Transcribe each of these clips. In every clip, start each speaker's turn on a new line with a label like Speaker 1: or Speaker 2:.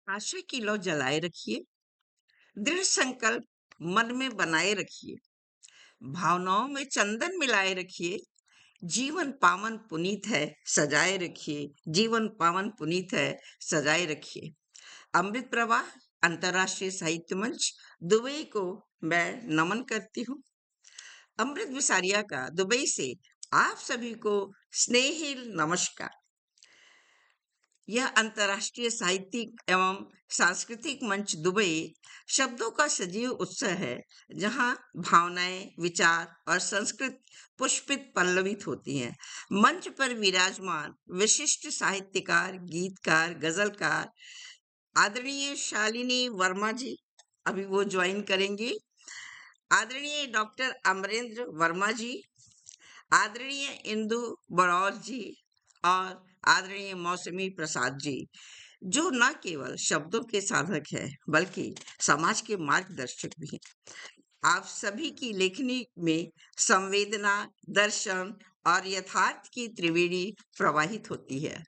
Speaker 1: आशा की लौ जलाए रखिए, दृढ़ संकल्प मन में बनाए रखिए, भावनाओं में चंदन मिलाए रखिए, जीवन पावन पुनीत है, सजाए रखिए, जीवन पावन पुनीत है, सजाए रखिए। अमृत प्रवाह अंतर्राष्ट्रीय साहित्य मंच दुबई को मैं नमन करती हूँ। अमृत विसारिया का दुबई से आप सभी को स्नेही नमस्कार। यह अंतर्राष्ट्रीय साहित्यिक एवं सांस्कृतिक मंच दुबई शब्दों का सजीव उत्सव है, जहां भावनाएं, विचार और संस्कृत पुष्पित पल्लवित होती हैं। मंच पर विराजमान विशिष्ट साहित्यकार, गीतकार, गजलकार आदरणीय शालिनी वर्मा जी अभी वो ज्वाइन करेंगे। आदरणीय डॉक्टर अमरेंद्र वर्मा जी, आदरणीय इंदु बड़ौल जी और आदरणीय मौसमी प्रसाद जी, जो न केवल शब्दों के साधक है बल्कि समाज के मार्गदर्शक भी हैं। आप सभी की लेखनी में संवेदना, दर्शन और यथार्थ की त्रिवेणी प्रवाहित होती है।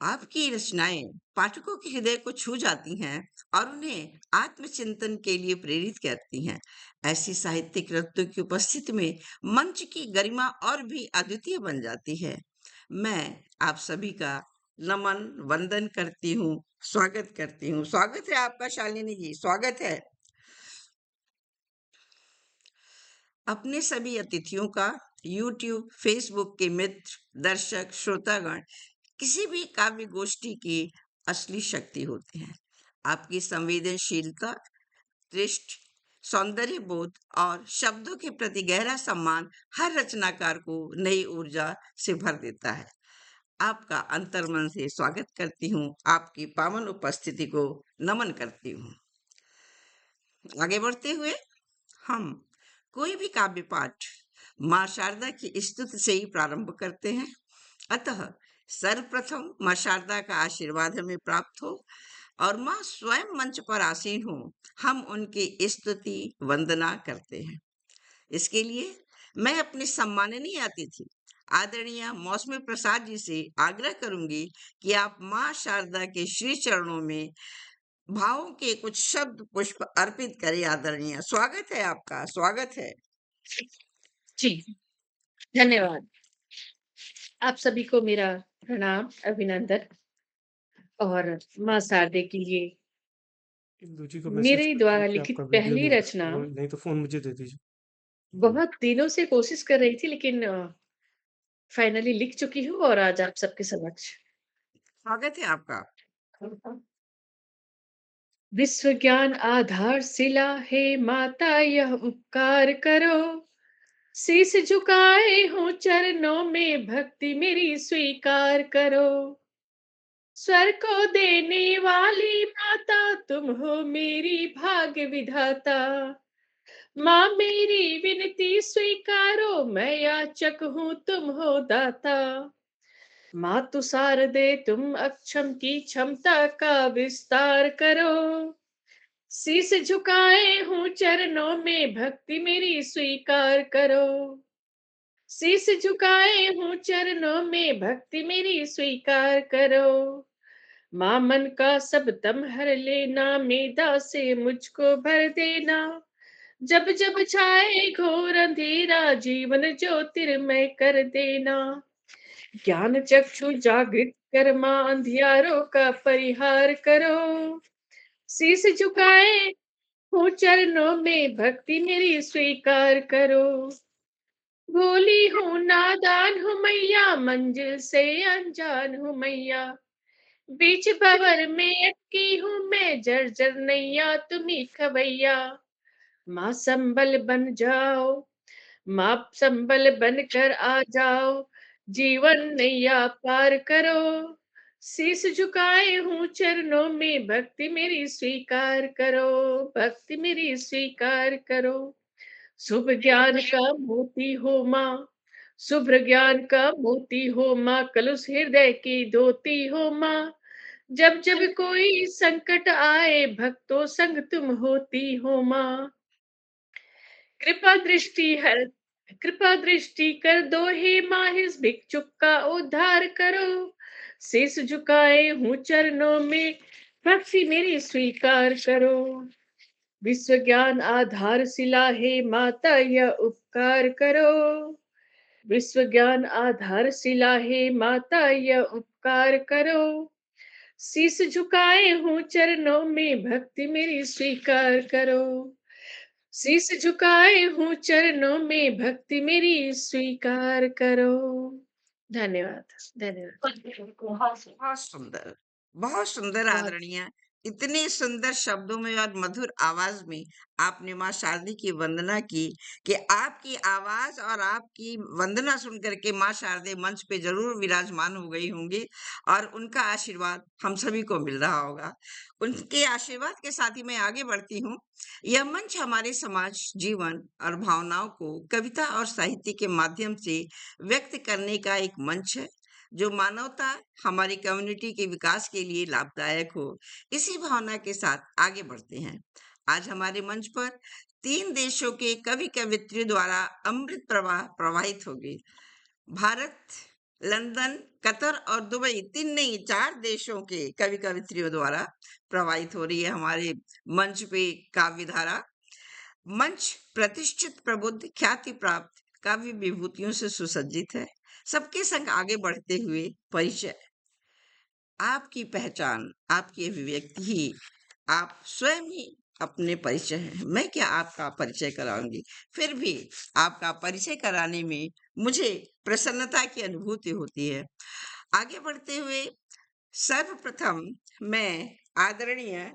Speaker 1: आपकी रचनाएं पाठकों के हृदय को छू जाती हैं और उन्हें आत्मचिंतन के लिए प्रेरित करती हैं। ऐसी साहित्यिक कृतियों की उपस्थिति में मंच की गरिमा और भी अद्वितीय बन जाती है। मैं आप सभी का नमन वंदन करती हूँ, स्वागत करती हूँ। स्वागत है आपका शालिनी जी, स्वागत है। अपने सभी अतिथियों का यूट्यूब, फेसबुक के मित्र, दर्शक, श्रोतागण किसी भी काव्य गोष्ठी की असली शक्ति होते हैं। आपकी संवेदनशीलता, दृष्टि, सौंदर्य बोध और शब्दों के प्रति गहरा सम्मान हर रचनाकार को नई ऊर्जा से भर देता है। आपका अंतर्मन से स्वागत करती हूँ, आपकी पावन उपस्थिति को नमन करती हूँ। आगे बढ़ते हुए हम कोई भी काव्य पाठ माँ शारदा की स्तुति से ही प्रारंभ करते हैं। अतः सर्वप्रथम माँ शारदा का आशीर्वाद हमें प्राप्त हो और माँ स्वयं मंच पर आसीन हो, हम उनकी स्तुति वंदना करते हैं। इसके लिए मैं अपनी सम्माननीय अतिथि आदरणीय मौसमी प्रसाद जी से आग्रह करूंगी कि आप माँ शारदा के श्री चरणों में भावों के कुछ शब्द पुष्प अर्पित करें। आदरणीय, स्वागत है आपका, स्वागत है।
Speaker 2: जी, धन्यवाद। आप सभी को मेरा प्रणाम, अभिनंदन और माँ शारदे के लिए
Speaker 3: इंदु जी को मैसेज
Speaker 2: मेरे
Speaker 3: कर
Speaker 2: द्वारा
Speaker 3: दीजिए कि
Speaker 2: लिखित
Speaker 3: आपका वीडियो
Speaker 2: पहली
Speaker 3: नहीं आ
Speaker 2: रचना
Speaker 3: रहा, वो नहीं तो फ़ोन मुझे दे दीजिए।
Speaker 2: बहुत दिनों से कोशिश कर रही थी, लेकिन फाइनली लिख चुकी हूँ और आज आप सबके समक्ष।
Speaker 1: स्वागत है आपका।
Speaker 2: विश्व ज्ञान आधारशिला है माता, यह उपकार करो, शीश झुकाए हूँ चरणों में, भक्ति मेरी स्वीकार करो। स्वर को देने वाली माता, तुम हो मेरी भाग्य विधाता। माँ मेरी विनती स्वीकारो, मैं याचक हूँ तुम हो दाता। माँ तुषार दे तुम अक्षम की क्षमता का विस्तार करो। शीश झुकाए हूँ चरणों में, भक्ति मेरी स्वीकार करो। शीश झुकाए हूँ चरणों में, भक्ति मेरी स्वीकार करो। माँ मन का सब दम हर लेना, मेदा से मुझको भर देना। जब जब छाए घोर अंधेरा, जीवन ज्योतिर्मय कर देना। ज्ञान चक्षु जागृत कर माँ, अंधियारों का परिहार करो। शीश झुकाए हूँ चरणों में, भक्ति मेरी स्वीकार करो। भोली हूँ नादान हूँ मैया, मंजिल से अनजान हूँ मैया। बीच भंवर में अटकी हूँ मैं, जर्जर नैया तुम्ही खवैया। माँ संबल बन जाओ, माँ संबल बन कर आ जाओ, जीवन नैया पार करो। शीश झुकाए हूँ चरणों में, भक्ति मेरी स्वीकार करो, भक्ति मेरी स्वीकार करो। शुभ ज्ञान का मोती हो माँ, शुभ्र ज्ञान का मोती हो माँ, कलुष हृदय की धोती हो माँ। जब जब कोई संकट आए, भक्तों संग तुम होती हो माँ। कृपा दृष्टि हर कृपा दृष्टि कर दो हे माँ, इस भिक्षुक का उद्धार करो। शीश झुकाए हूँ चरणों में, भक्ति मेरी स्वीकार करो। विश्व ज्ञान आधारशिला हे माता यह उपकार करो। विश्व ज्ञान आधारशिला हे माता यह उपकार करो। शीश झुकाए हूँ चरणों में, भक्ति मेरी स्वीकार करो। शीश झुकाए हूँ चरणों में, भक्ति मेरी स्वीकार करो। धन्यवाद। धन्यवाद।
Speaker 1: बहुत सुंदर
Speaker 2: बहुत
Speaker 1: आदरणीय। इतने सुंदर शब्दों में और मधुर आवाज में आपने माँ शारदा की वंदना की कि आपकी आवाज और आपकी वंदना सुन करके माँ शारदा मंच पे जरूर विराजमान हो गई होंगी और उनका आशीर्वाद हम सभी को मिल रहा होगा। उनके आशीर्वाद के साथ ही मैं आगे बढ़ती हूँ। यह मंच हमारे समाज, जीवन और भावनाओं को कविता और साहित्य के माध्यम से व्यक्त करने का एक मंच है, जो मानवता, हमारी कम्युनिटी के विकास के लिए लाभदायक हो। इसी भावना के साथ आगे बढ़ते हैं। आज हमारे मंच पर 3 देशों के कवि कवियत्रियों द्वारा अमृत प्रवाह प्रवाहित होगी। भारत, लंदन, कतर और दुबई, 3 नहीं 4 देशों के कवि कवियत्रियों द्वारा प्रवाहित हो रही है हमारे मंच पे काव्य धारा। मंच प्रतिष्ठित, प्रबुद्ध, ख्याति प्राप्त काव्य विभूतियों से सुसज्जित है। सबके संग आगे बढ़ते हुए परिचय, आपकी पहचान, आपकी अभिव्यक्ति ही आप स्वयं ही अपने परिचय हैं। मैं क्या आपका परिचय कराऊंगी, फिर भी आपका परिचय कराने में मुझे प्रसन्नता की अनुभूति होती है। आगे बढ़ते हुए सर्वप्रथम मैं आदरणीय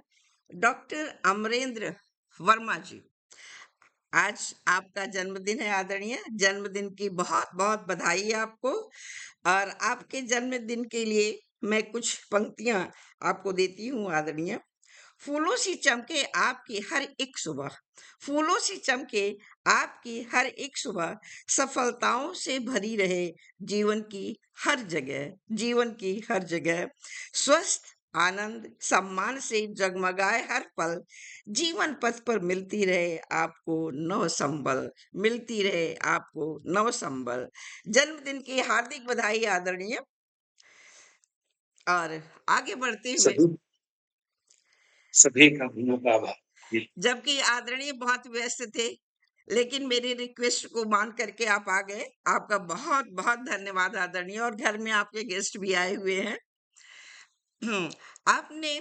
Speaker 1: डॉक्टर अमरेंद्र वर्मा जी, आज आपका जन्मदिन है आदरणीय। जन्मदिन की बहुत बहुत बधाई है आपको। और आपके जन्मदिन के लिए मैं कुछ पंक्तियां आपको देती हूँ आदरणीय। फूलों सी चमके आपकी हर एक सुबह, फूलों सी चमके आपकी हर एक सुबह, सफलताओं से भरी रहे जीवन की हर जगह, जीवन की हर जगह, स्वस्थ, आनंद, सम्मान से जगमगाए हर पल, जीवन पथ पर मिलती रहे आपको नव संबल, मिलती रहे आपको नव संबल। जन्मदिन की हार्दिक बधाई आदरणीय। और आगे बढ़ते हुए
Speaker 4: सभी सभी का आभार जी।
Speaker 1: जबकि आदरणीय बहुत व्यस्त थे, लेकिन मेरी रिक्वेस्ट को मान करके आप आ गए। आपका बहुत बहुत धन्यवाद आदरणीय। और घर में आपके गेस्ट भी आए हुए हैं। आपने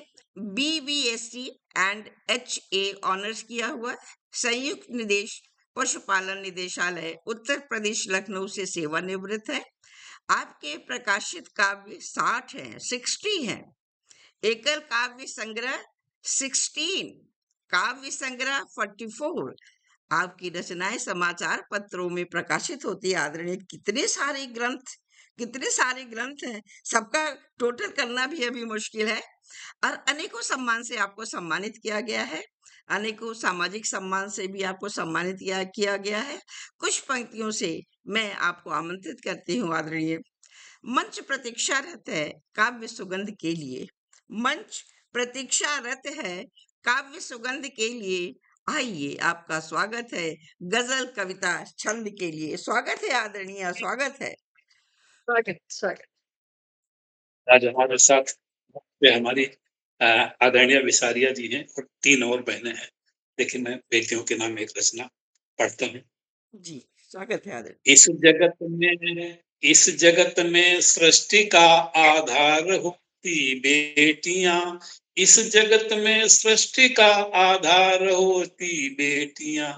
Speaker 1: BBSc एंड HA ऑनर्स किया हुआ है। संयुक्त निदेश पशुपालन निदेशालय, उत्तर प्रदेश, लखनऊ से सेवानिवृत्त है। आपके प्रकाशित काव्य 60 हैं, 60 हैं। एकल काव्य संग्रह 16, काव्य संग्रह 44। आपकी रचनाएं समाचार पत्रों में प्रकाशित होती है आदरणीय। कितने सारे ग्रंथ, कितने सारे ग्रंथ हैं, सबका टोटल करना भी अभी मुश्किल है। और अनेकों सम्मान से आपको सम्मानित किया गया है, अनेकों सामाजिक सम्मान से भी आपको सम्मानित किया गया है। कुछ पंक्तियों से मैं आपको आमंत्रित करती हूँ आदरणीय। मंच प्रतीक्षारत है काव्य सुगंध के लिए, मंच प्रतीक्षारत है काव्य सुगंध के लिए। आइए, आपका स्वागत है गजल, कविता, छंद के लिए। स्वागत है आदरणीय, स्वागत है।
Speaker 2: स्वागत स्वागत।
Speaker 4: आज हमारे साथ वे हमारी आदरणीय विसारिया जी हैं और 3 और बहनें हैं। लेकिन मैं बेटियों के नाम एक रचना पढ़ता हूँ।
Speaker 1: जी, स्वागत है आदरणीय।
Speaker 4: इस जगत में सृष्टि का आधार होती बेटियां, इस जगत में सृष्टि का आधार होती बेटियां,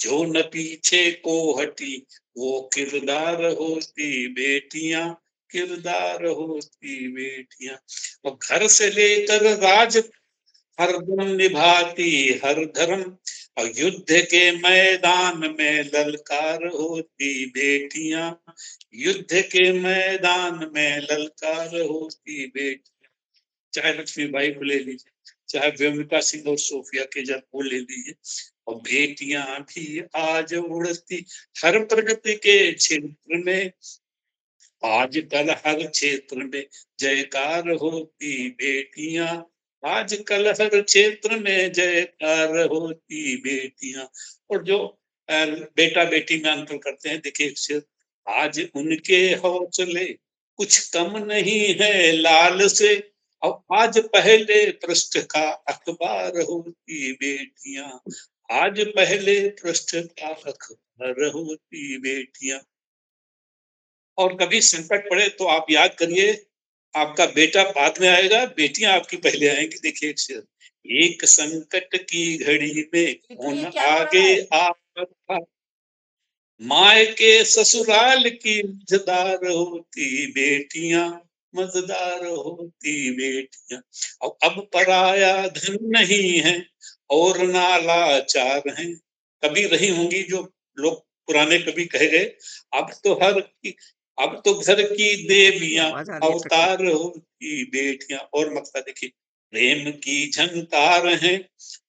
Speaker 4: जो न पीछे को हटी वो किरदार होती बेटियां, किरदार होती बेटियां। और घर से लेकर राज हर धर्म निभाती हर धर्म, और युद्ध के मैदान में ललकार होती बेटियां, युद्ध के मैदान में ललकार होती बेटियां। चाहे लक्ष्मीबाई को ले लीजिए, चाहे व्योमिका सिंह और सोफिया के जब को ले लीजिए। और बेटियां भी आज उड़ती हर प्रगति के क्षेत्र में, आजकल हर क्षेत्र में जयकार होती बेटियां, आजकल हर क्षेत्र में जयकार होती बेटियां। और जो बेटा बेटी में अंतर करते हैं, देखिए, आज उनके हौसले कुछ कम नहीं है लाल से, और आज पहले पृष्ठ का अखबार होती बेटियां, आज पहले पृष्ठ का अखबार होती बेटियां। और कभी संकट पड़े तो आप याद करिए, आपका बेटा बाद में आएगा, बेटियां आपकी पहले आएंगी। देखिए एक शेर, एक संकट की घड़ी में
Speaker 1: देखिए
Speaker 4: कौन
Speaker 1: क्या पढ़ा
Speaker 4: आगे
Speaker 1: है।
Speaker 4: आ सकता, मायके ससुराल की मझदार होती बेटियां, मझदार होती बेटियां। और अब पराया धन नहीं है और नालाचार हैं। कभी रही होंगी जो लोग पुराने कभी कहे गए, अब तो अब तो घर की
Speaker 1: ये
Speaker 4: देवियां
Speaker 1: आवाज आ रही है ट्रक
Speaker 4: अवतार होती बेटियां। और मक्ता देखिए, प्रेम की झंकार हैं,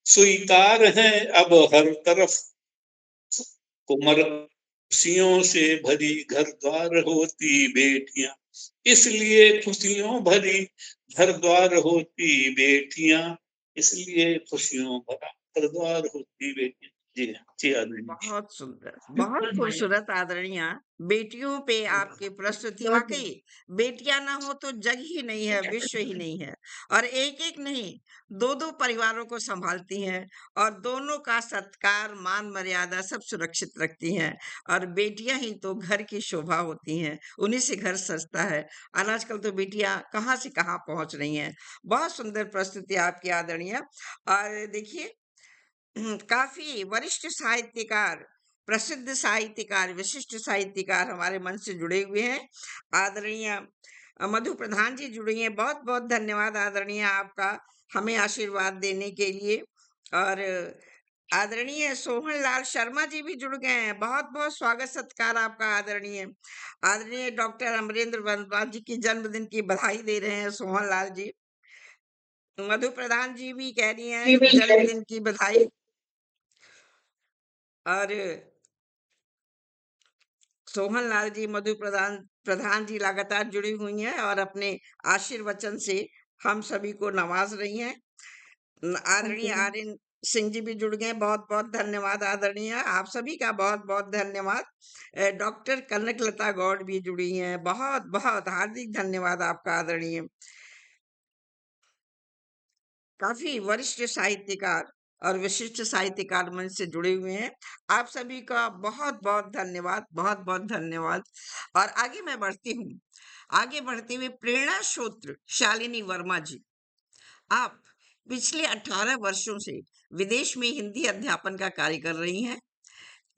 Speaker 4: सुईकार हैं अब हर तरफ, कुमर खुशियों से भरी घर द्वार होती बेटियां, इसलिए खुशियों भरी घर द्वार होती बेटियां, इसलिए खुशियों भरा घर द्वार होती बेटियां। जी आदरणीय।
Speaker 1: बहुत सुंदर, बहुत खूबसूरत आदरणीय। बेटियों पे आपकी प्रस्तुति, वाकई बेटियां ना हो तो जग ही नहीं है, विश्व ही नहीं है। और एक एक नहीं, दो दो परिवारों को संभालती हैं और दोनों का सत्कार मान मर्यादा सब सुरक्षित रखती हैं। और बेटियां ही तो घर की शोभा होती हैं, उन्हीं से घर सजता है। और आजकल तो बेटियां कहाँ से कहाँ पहुंच रही हैं। बहुत सुंदर प्रस्तुति आपकी आदरणीय। और देखिए, काफी वरिष्ठ साहित्यकार, प्रसिद्ध साहित्यकार, विशिष्ट साहित्यकार हमारे मन से जुड़े हुए हैं। आदरणीय मधु प्रधान जी जुड़े हैं। बहुत बहुत धन्यवाद आदरणीय आपका हमें आशीर्वाद देने के लिए। और आदरणीय सोहन लाल शर्मा जी भी जुड़ गए हैं। बहुत बहुत स्वागत सत्कार आपका आदरणीय। आदरणीय डॉक्टर अमरेंद्र वनवाल जी की जन्मदिन की बधाई दे रहे हैं सोहन लाल जी। मधु प्रधान जी भी कह रही हैं जन्मदिन की बधाई। और सोहन लाल जी, मधु प्रधान प्रधान जी लगातार जुड़ी हुई हैं और अपने आशीर्वचन से हम सभी को नवाज रही हैं। आदरणीय आर्यन सिंह जी भी जुड़ गए। बहुत बहुत धन्यवाद आदरणीय, आप सभी का बहुत बहुत धन्यवाद। डॉक्टर कनकलता गौड़ भी जुड़ी हैं। बहुत बहुत हार्दिक धन्यवाद आपका आदरणीय। काफी वरिष्ठ साहित्यकार और विशिष्ट साहित्यकार मंच से जुड़े हुए हैं। आप सभी का बहुत बहुत धन्यवाद, बहुत बहुत धन्यवाद। और आगे मैं बढ़ती हूँ। आगे बढ़ते हुए प्रेरणा स्रोत शालिनी वर्मा जी, आप पिछले 18 वर्षों से विदेश में हिंदी अध्यापन का कार्य कर रही हैं।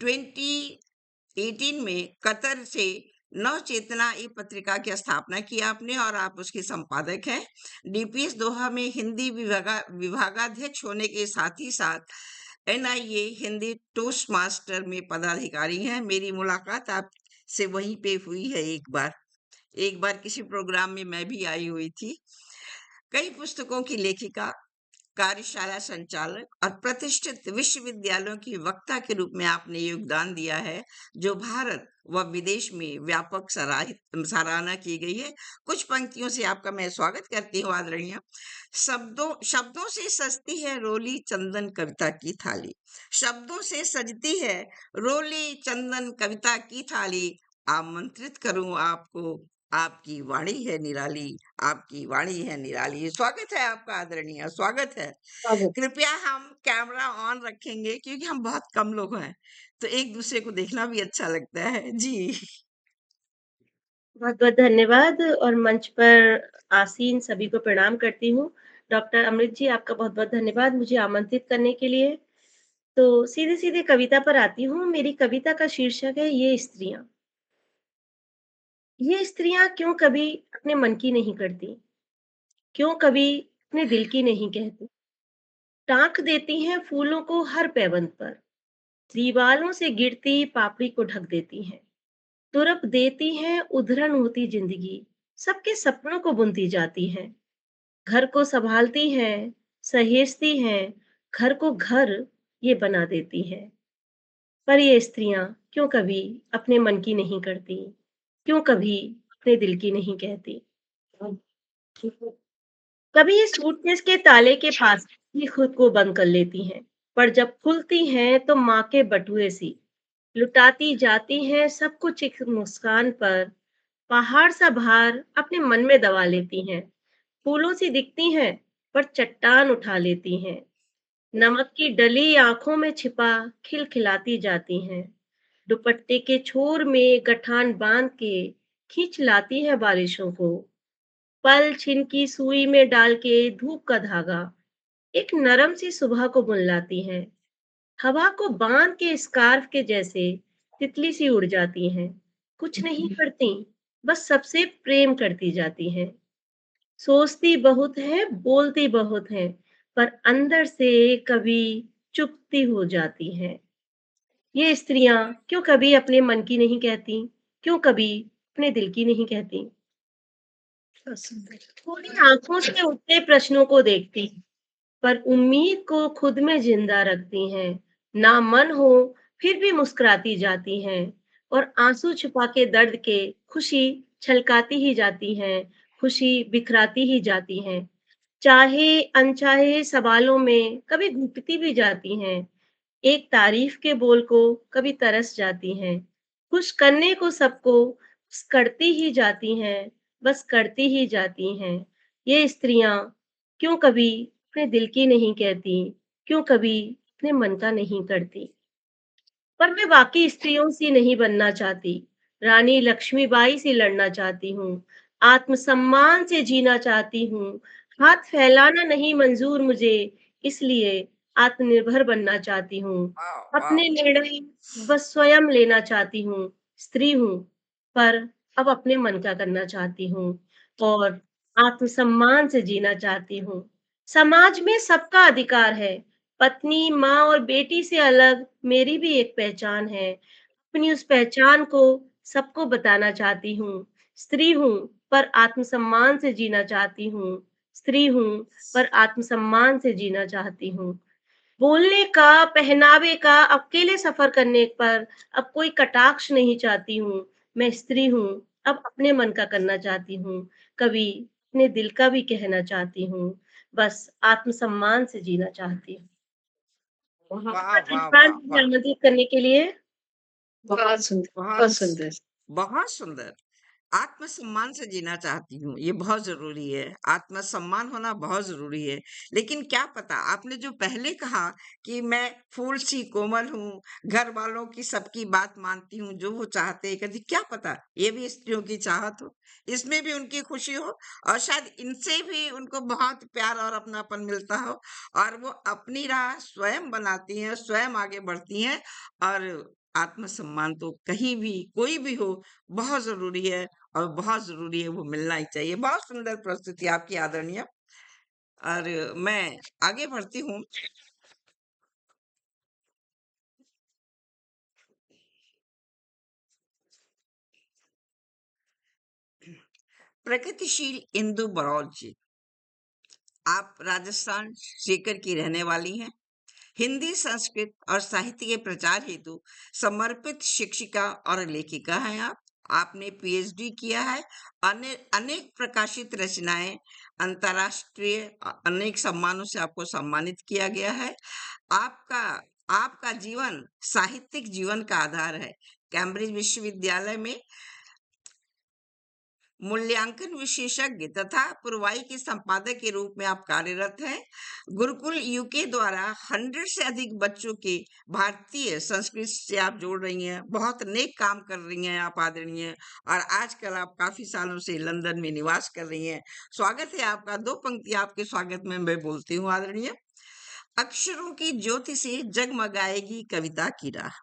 Speaker 1: 2018 में कतर से नव चेतना ई पत्रिका की स्थापना की आपने और आप उसके संपादक हैं। डीपीएस दोहा में हिंदी विभागाध्यक्ष होने के साथ ही साथ एनआईए हिंदी टोस्ट मास्टर में पदाधिकारी हैं। मेरी मुलाकात आपसे वहीं पे हुई है। एक बार किसी प्रोग्राम में मैं भी आई हुई थी। कई पुस्तकों की लेखिका, कार्यशाला संचालक और प्रतिष्ठित विश्वविद्यालयों की वक्ता के रूप में आपने योगदान दिया है, जो भारत व विदेश में व्यापक सराहना की गई है। कुछ पंक्तियों से आपका मैं स्वागत करती हूँ आदरणीय। शब्दों शब्दों से सजती है रोली चंदन कविता की थाली, शब्दों से सजती है रोली चंदन कविता की थाली। आमंत्रित करूं आपको, आपकी वाणी है निराली, आपकी वाणी है निराली। स्वागत है आपका आदरणीय, स्वागत है। कृपया हम कैमरा ऑन रखेंगे क्योंकि हम बहुत कम लोग हैं, तो एक दूसरे को देखना भी अच्छा लगता है जी।
Speaker 5: बहुत बहुत धन्यवाद और मंच पर आसीन सभी को प्रणाम करती हूँ। डॉक्टर अमृत जी, आपका बहुत बहुत धन्यवाद मुझे आमंत्रित करने के लिए। तो सीधे सीधे कविता पर आती हूँ। मेरी कविता का शीर्षक है ये स्त्रियां। ये स्त्रियां क्यों कभी अपने मन की नहीं करती, क्यों कभी अपने दिल की नहीं कहती। टाँक देती हैं फूलों को हर पैबंद पर, दीवालों से गिरती पापड़ी को ढक देती हैं। तुरप देती हैं उधरण होती जिंदगी, सबके सपनों को बुनती जाती हैं। घर को संभालती हैं, सहेजती हैं, घर को घर ये बना देती हैं। पर ये स्त्रियां क्यों कभी अपने मन की नहीं करती, क्यों कभी अपने दिल की नहीं कहती। कभी ये सूटकेस के ताले के पास ही खुद को बंद कर लेती हैं, पर जब खुलती हैं तो माँ के बटुए सी लुटाती जाती हैं सब कुछ एक मुस्कान पर। पहाड़ सा भार अपने मन में दबा लेती हैं, फूलों सी दिखती हैं पर चट्टान उठा लेती हैं। नमक की डली आंखों में छिपा खिलखिलाती जाती हैं। दुपट्टे के छोर में गठान बांध के खींच लाती है बारिशों को। पल छिन की सुई में डाल के धूप का धागा एक नरम सी सुबह को बुन लाती हैं। हवा को बांध के स्कार्फ के जैसे तितली सी उड़ जाती हैं। कुछ नहीं करती, बस सबसे प्रेम करती जाती हैं। सोचती बहुत है, बोलती बहुत है, पर अंदर से कभी चुपती हो जाती हैं। ये स्त्रियां क्यों कभी अपने मन की नहीं कहती, क्यों कभी अपने दिल की नहीं कहती।
Speaker 2: बहुत सुंदर।
Speaker 5: थोड़ी आंखों से उठते प्रश्नों को देखती, पर उम्मीद को खुद में जिंदा रखती हैं। ना मन हो फिर भी मुस्कुराती जाती हैं और आंसू छुपा के दर्द के खुशी छलकाती ही जाती हैं, खुशी बिखराती ही जाती हैं। चाहे अनचाहे सवालों में कभी घुटती भी जाती हैं, एक तारीफ के बोल को कभी तरस जाती हैं, खुश करने को सबको बस करती ही जाती हैं, बस करती ही जाती हैं। ये स्त्रियां क्यों कभी अपने दिल की नहीं कहती, क्यों कभी अपने मन का नहीं करती। पर मैं बाकी स्त्रियों सी नहीं बनना चाहती, रानी लक्ष्मीबाई से लड़ना चाहती हूँ, आत्मसम्मान से जीना चाहती हूँ, हाथ फैलाना नहीं मंजूर मुझे, इसलिए आत्मनिर्भर बनना चाहती हूँ,
Speaker 1: वाह वाह।
Speaker 5: अपने निर्णय बस स्वयं लेना चाहती हूँ, स्त्री हूँ, पर अब अपने मन का करना चाहती हूँ और आत्मसम्मान से जीना चाहती हूँ। समाज में सबका अधिकार है, पत्नी, माँ और बेटी से अलग मेरी भी एक पहचान है। अपनी उस पहचान को सबको बताना चाहती हूँ। स्त्री हूँ, पर आत्मसम्मान से जीना चाहती हूँ। स्त्री हूँ, पर आत्मसम्मान से जीना चाहती हूँ। बोलने का, पहनावे का, अकेले सफ़र करने पर अब कोई कटाक्ष नहीं चाहती हूँ। मैं स्त्री हूँ, अब अपने मन का करना चाहती हूँ। कभी अपने दिल का भी कहना चाहती हूँ। बस आत्मसम्मान से जीना चाहती हूँ।
Speaker 1: वाह
Speaker 5: बहुत
Speaker 1: वाह
Speaker 5: धन्यवाद
Speaker 1: वाह
Speaker 5: मुझे
Speaker 1: वाह।
Speaker 5: आमंत्रित करने के लिए।
Speaker 2: बहुत सुंदर,
Speaker 1: बहुत
Speaker 2: बहुत सुंदर।
Speaker 1: बहुत सुंदर। आत्मसम्मान से जीना चाहती हूँ, ये बहुत ज़रूरी है। आत्मसम्मान होना बहुत ज़रूरी है। लेकिन क्या पता, आपने जो पहले कहा कि मैं फूल सी कोमल हूँ, घर वालों की सबकी बात मानती हूँ, जो वो चाहते हैं करती, क्या पता ये भी स्त्रियों की चाहत हो, इसमें भी उनकी खुशी हो और शायद इनसे भी उनको बहुत प्यार और अपनापन मिलता हो और वो अपनी राह स्वयं बनाती हैं, स्वयं आगे बढ़ती हैं और आत्मसम्मान तो कहीं भी, कोई भी हो, बहुत ज़रूरी है और बहुत ज़रूरी है, वो मिलना ही चाहिए। बहुत सुंदर प्रस्तुति आपकी आदरणीय। और मैं आगे बढ़ती हूँ। प्रगतिशील इंदु बरौल जी, आप राजस्थान सीकर की रहने वाली हैं। हिंदी, संस्कृत और साहित्य के प्रचार हेतु समर्पित शिक्षिका और लेखिका हैं आप। आपने पीएचडी किया है। अनेक प्रकाशित रचनाएं, अंतर्राष्ट्रीय अनेक सम्मानों से आपको सम्मानित किया गया है। आपका आपका जीवन साहित्यिक जीवन का आधार है। कैम्ब्रिज विश्वविद्यालय में मूल्यांकन विशेषज्ञ तथा पुरवाई के संपादक के रूप में आप कार्यरत हैं। गुरुकुल यूके द्वारा 100 से अधिक बच्चों के भारतीय संस्कृति से आप जोड़ रही हैं। बहुत नेक काम कर रही हैं आप आदरणीय। और आजकल आप काफी सालों से लंदन में निवास कर रही हैं। स्वागत है आपका। 2 पंक्ति आपके स्वागत में मैं बोलती हूँ आदरणीय। अक्षरों की ज्योति से जगमगाएगी कविता की राह।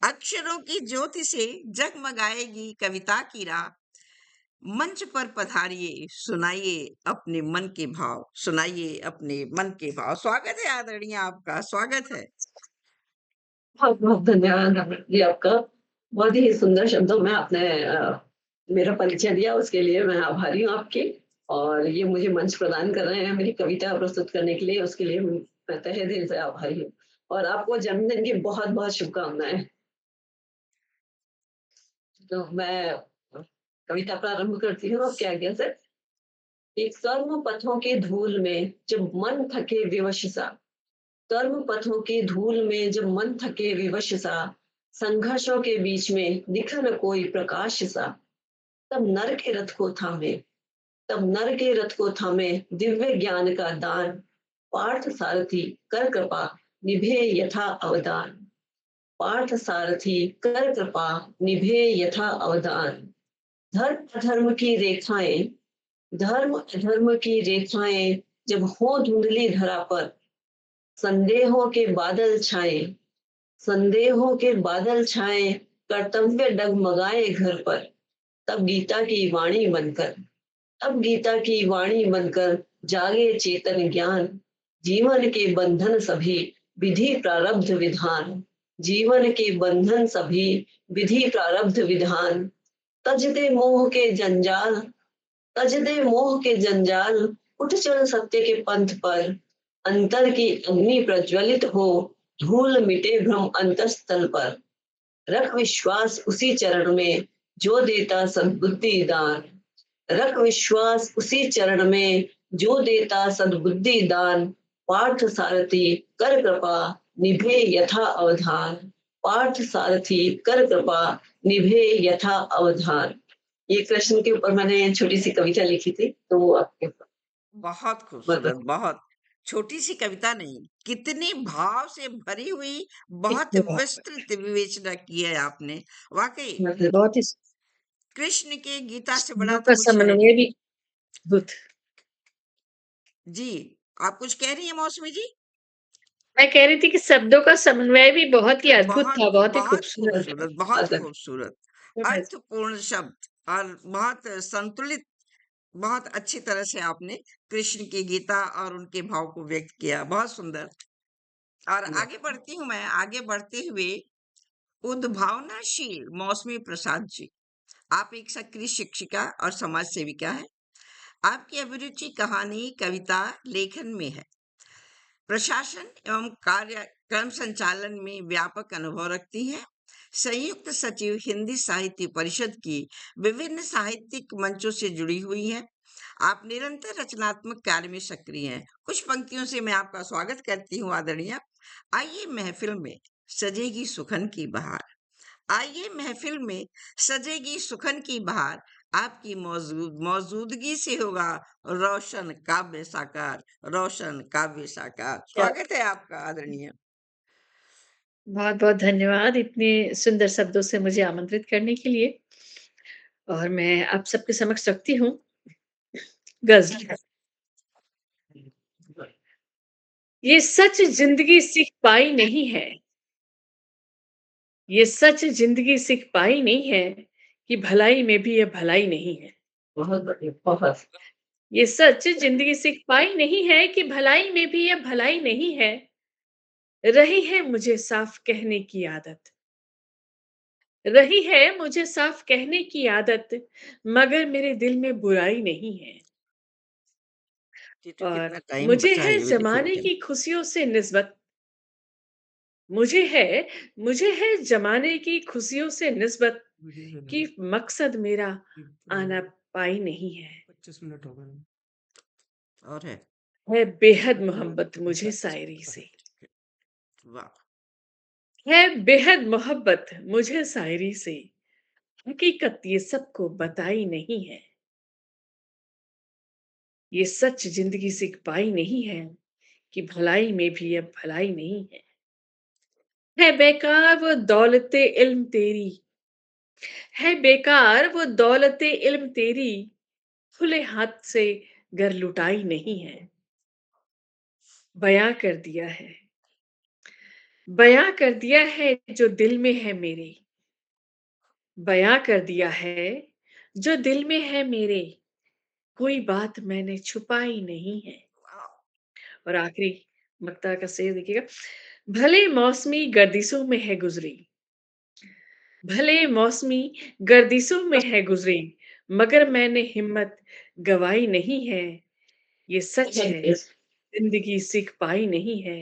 Speaker 1: अक्षरों की ज्योति से जगमगाएगी कविता की राह। मंच पर पधारिए, सुनाइए अपने मन के भाव, सुनाइए अपने मन के भाव। स्वागत है आदरणीय, आपका स्वागत है।
Speaker 6: बहुत बहुत धन्यवाद रमन जी आपका। बहुत ही सुंदर शब्दों में आपने मेरा परिचय दिया, उसके लिए मैं आभारी हूँ आपकी। और ये मुझे मंच प्रदान कर रहे हैं मेरी कविता प्रस्तुत करने के लिए, उसके लिए मैं तहे दिल से आभारी हूँ। और आपको जन्मदिन की बहुत बहुत शुभकामनाएं। तो मैं कविता प्रारंभ करती हूँ आपके आज्ञा से। एक कर्म पथों के धूल में जब मन थके विवश सा, कर्म पथों के धूल में जब मन थके विवश सा, संघर्षों के बीच में दिखा न कोई प्रकाश सा, तब नर के रथ को थामे, तब नर के रथ को थामे दिव्य ज्ञान का दान, पार्थ सारथी कर कृपा निभे यथा अवदान। पार्थ सारथी कर कृपा निभे यथा अवदान। धर्म अधर्म की रेखाएं, धर्म अधर्म की रेखाएं जब हो धुंधली धरा पर, संदेहों के बादल छाए, संदेहों के बादल छाए, कर्तव्य डगमगाए घर पर, तब गीता की वाणी बनकर, अब गीता की वाणी बनकर जागे चेतन ज्ञान। जीवन के बंधन सभी विधि प्रारब्ध विधान, जीवन के बंधन सभी विधि प्रारब्ध विधान। तज दे मोह के जंजाल, तज दे मोह के जंजाल, उठ चल सत्य के पंथ पर। अंतर की अग्नि प्रज्वलित हो, धूल मिटे भ्रम अंतस्थल पर। रख विश्वास उसी चरण में जो देता सद्बुद्धि दान, रख विश्वास उसी चरण में जो देता सद्बुद्धि दान। पार्थ सारथी कर कृपा निभे यथा अवधान, पार्थ सारथी कर कृपा निभे यथा अवधान। ये कृष्ण के ऊपर मैंने छोटी सी कविता लिखी थी, तो वो आपके
Speaker 1: बहुत खूबसूरत, बहुत छोटी सी कविता नहीं, कितनी भाव से भरी हुई, बहुत विस्तृत विवेचना की है आपने। वाकई
Speaker 2: बहुत ही
Speaker 1: कृष्ण के गीता से बड़ा
Speaker 2: शब्दों
Speaker 1: तो
Speaker 2: का
Speaker 1: कुछ है
Speaker 2: समन्वय
Speaker 1: नहीं।
Speaker 2: भी अद्भुत।
Speaker 1: जी, आप कुछ कह रही हैं मौसमी जी?
Speaker 2: मैं कह रही थी कि शब्दों का समन्वय भी बहुत ही अद्भुत
Speaker 1: बहुत
Speaker 2: था, बहुत ही
Speaker 1: बहुत
Speaker 2: खूबसूरत।
Speaker 1: खूबसूरत, बहुत खूबसूरत, अर्थपूर्ण शब्द और बहुत संतुलित, बहुत अच्छी तरह से आपने कृष्ण की गीता और उनके भाव को व्यक्त किया, बहुत सुंदर। और आगे बढ़ती हूँ मैं, आगे बढ़ते हुए उद्भावनाशील मौसमी प्रसाद जी, आप एक सक्रिय शिक्षिका और समाज सेविका हैं। आपकी अभिरुचि कहानी, कविता, लेखन में है। प्रशासन एवं कार्यक्रम संचालन में व्यापक अनुभव रखती हैं। संयुक्त सचिव हिंदी साहित्य परिषद की विभिन्न साहित्यिक मंचों से जुड़ी हुई हैं। आप निरंतर रचनात्मक कार्य में सक्रिय हैं। कुछ पंक्तियों से मैं आपका स्वागत करती हूँ आदरणीय। आइए महफिल में सजेगी सुखन की बहार, आइए महफिल में सजेगी सुखन की बहार, आपकी मौजूदगी से होगा रोशन काव्य साकार, रोशन काव्य साकार। स्वागत है आपका आदरणीय।
Speaker 2: बहुत बहुत धन्यवाद इतने सुंदर शब्दों से मुझे आमंत्रित करने के लिए। और मैं आप सबके समक्ष रखती हूँ गजल। ये सच जिंदगी सीख पाई नहीं है, ये सच जिंदगी सीख पाई नहीं है कि भलाई में भी यह भलाई नहीं है।
Speaker 6: बहुत बढ़िया, बहुत
Speaker 2: ये सच जिंदगी सीख पाई नहीं है कि भलाई में भी यह भलाई नहीं है। रही है मुझे साफ कहने की आदत, रही है मुझे साफ कहने की आदत, मगर मेरे दिल में बुराई नहीं है।
Speaker 1: तो
Speaker 2: और
Speaker 1: कितना टाइम
Speaker 2: मुझे
Speaker 1: बचा है
Speaker 2: है
Speaker 1: ये भी देखो
Speaker 2: जमाने
Speaker 1: लेकिन।
Speaker 2: की खुशियों से निस्बत, मुझे है जमाने की खुशियों से निस्बत कि मकसद मेरा आना पाई नहीं है।
Speaker 3: 25 मिनट हो गए।
Speaker 1: और
Speaker 2: है बेहद मोहब्बत मुझे शायरी से,
Speaker 1: वाह,
Speaker 2: है बेहद मोहब्बत मुझे शायरी से, हकीकत ये सबको बताई नहीं है। ये सच जिंदगी सीख पाई नहीं है कि भलाई में भी अब भलाई नहीं है। है बेकार वो दौलते इल्म तेरी, है बेकार वो दौलते इल्म तेरी, खुले हाथ से घर लुटाई नहीं है। बयां कर दिया है, बयां कर दिया है जो दिल में है मेरे, बयां कर दिया है जो दिल में है मेरे, कोई बात मैंने छुपाई नहीं है। और आखिरी मक्ता का शेर देखिएगा। भले मौसमी गर्दिशों में है गुजरी, भले मौसमी गर्दिशों में है गुजरी, मगर मैंने हिम्मत गवाई नहीं है। ये सच है जिंदगी सीख पाई नहीं है,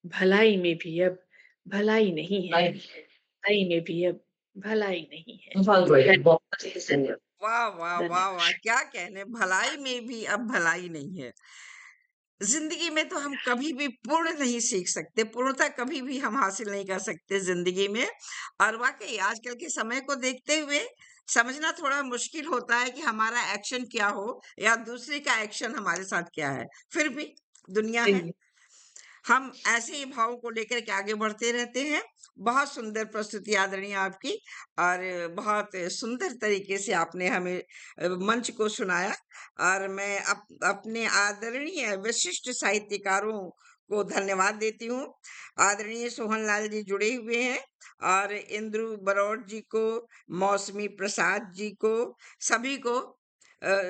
Speaker 2: भलाई में भी अब भलाई नहीं है, भलाई में भी अब भलाई नहीं है।
Speaker 6: बहुत बढ़िया, बहुत ही धन्यवाद।
Speaker 1: वाह वाह वाह
Speaker 2: धन्यवाद।
Speaker 1: वाह, क्या कहने, भलाई में भी अब भलाई नहीं है। जिंदगी में तो हम कभी भी पूर्ण नहीं सीख सकते, पूर्णता कभी भी हम हासिल नहीं कर सकते जिंदगी में। और वाकई आजकल के समय को देखते हुए समझना थोड़ा मुश्किल होता है कि हमारा एक्शन क्या हो या दूसरे का एक्शन हमारे साथ क्या है, फिर भी दुनिया है।
Speaker 2: जी।
Speaker 1: हम ऐसे ही भावों को लेकर के आगे बढ़ते रहते हैं। बहुत सुंदर प्रस्तुति आदरणीय आपकी, और बहुत सुंदर तरीके से आपने हमें मंच को सुनाया। और मैं अपने आदरणीय विशिष्ट साहित्यकारों को धन्यवाद देती हूँ। आदरणीय सोहनलाल जी जुड़े हुए हैं, और इंद्रू बरौट जी को, मौसमी प्रसाद जी को, सभी को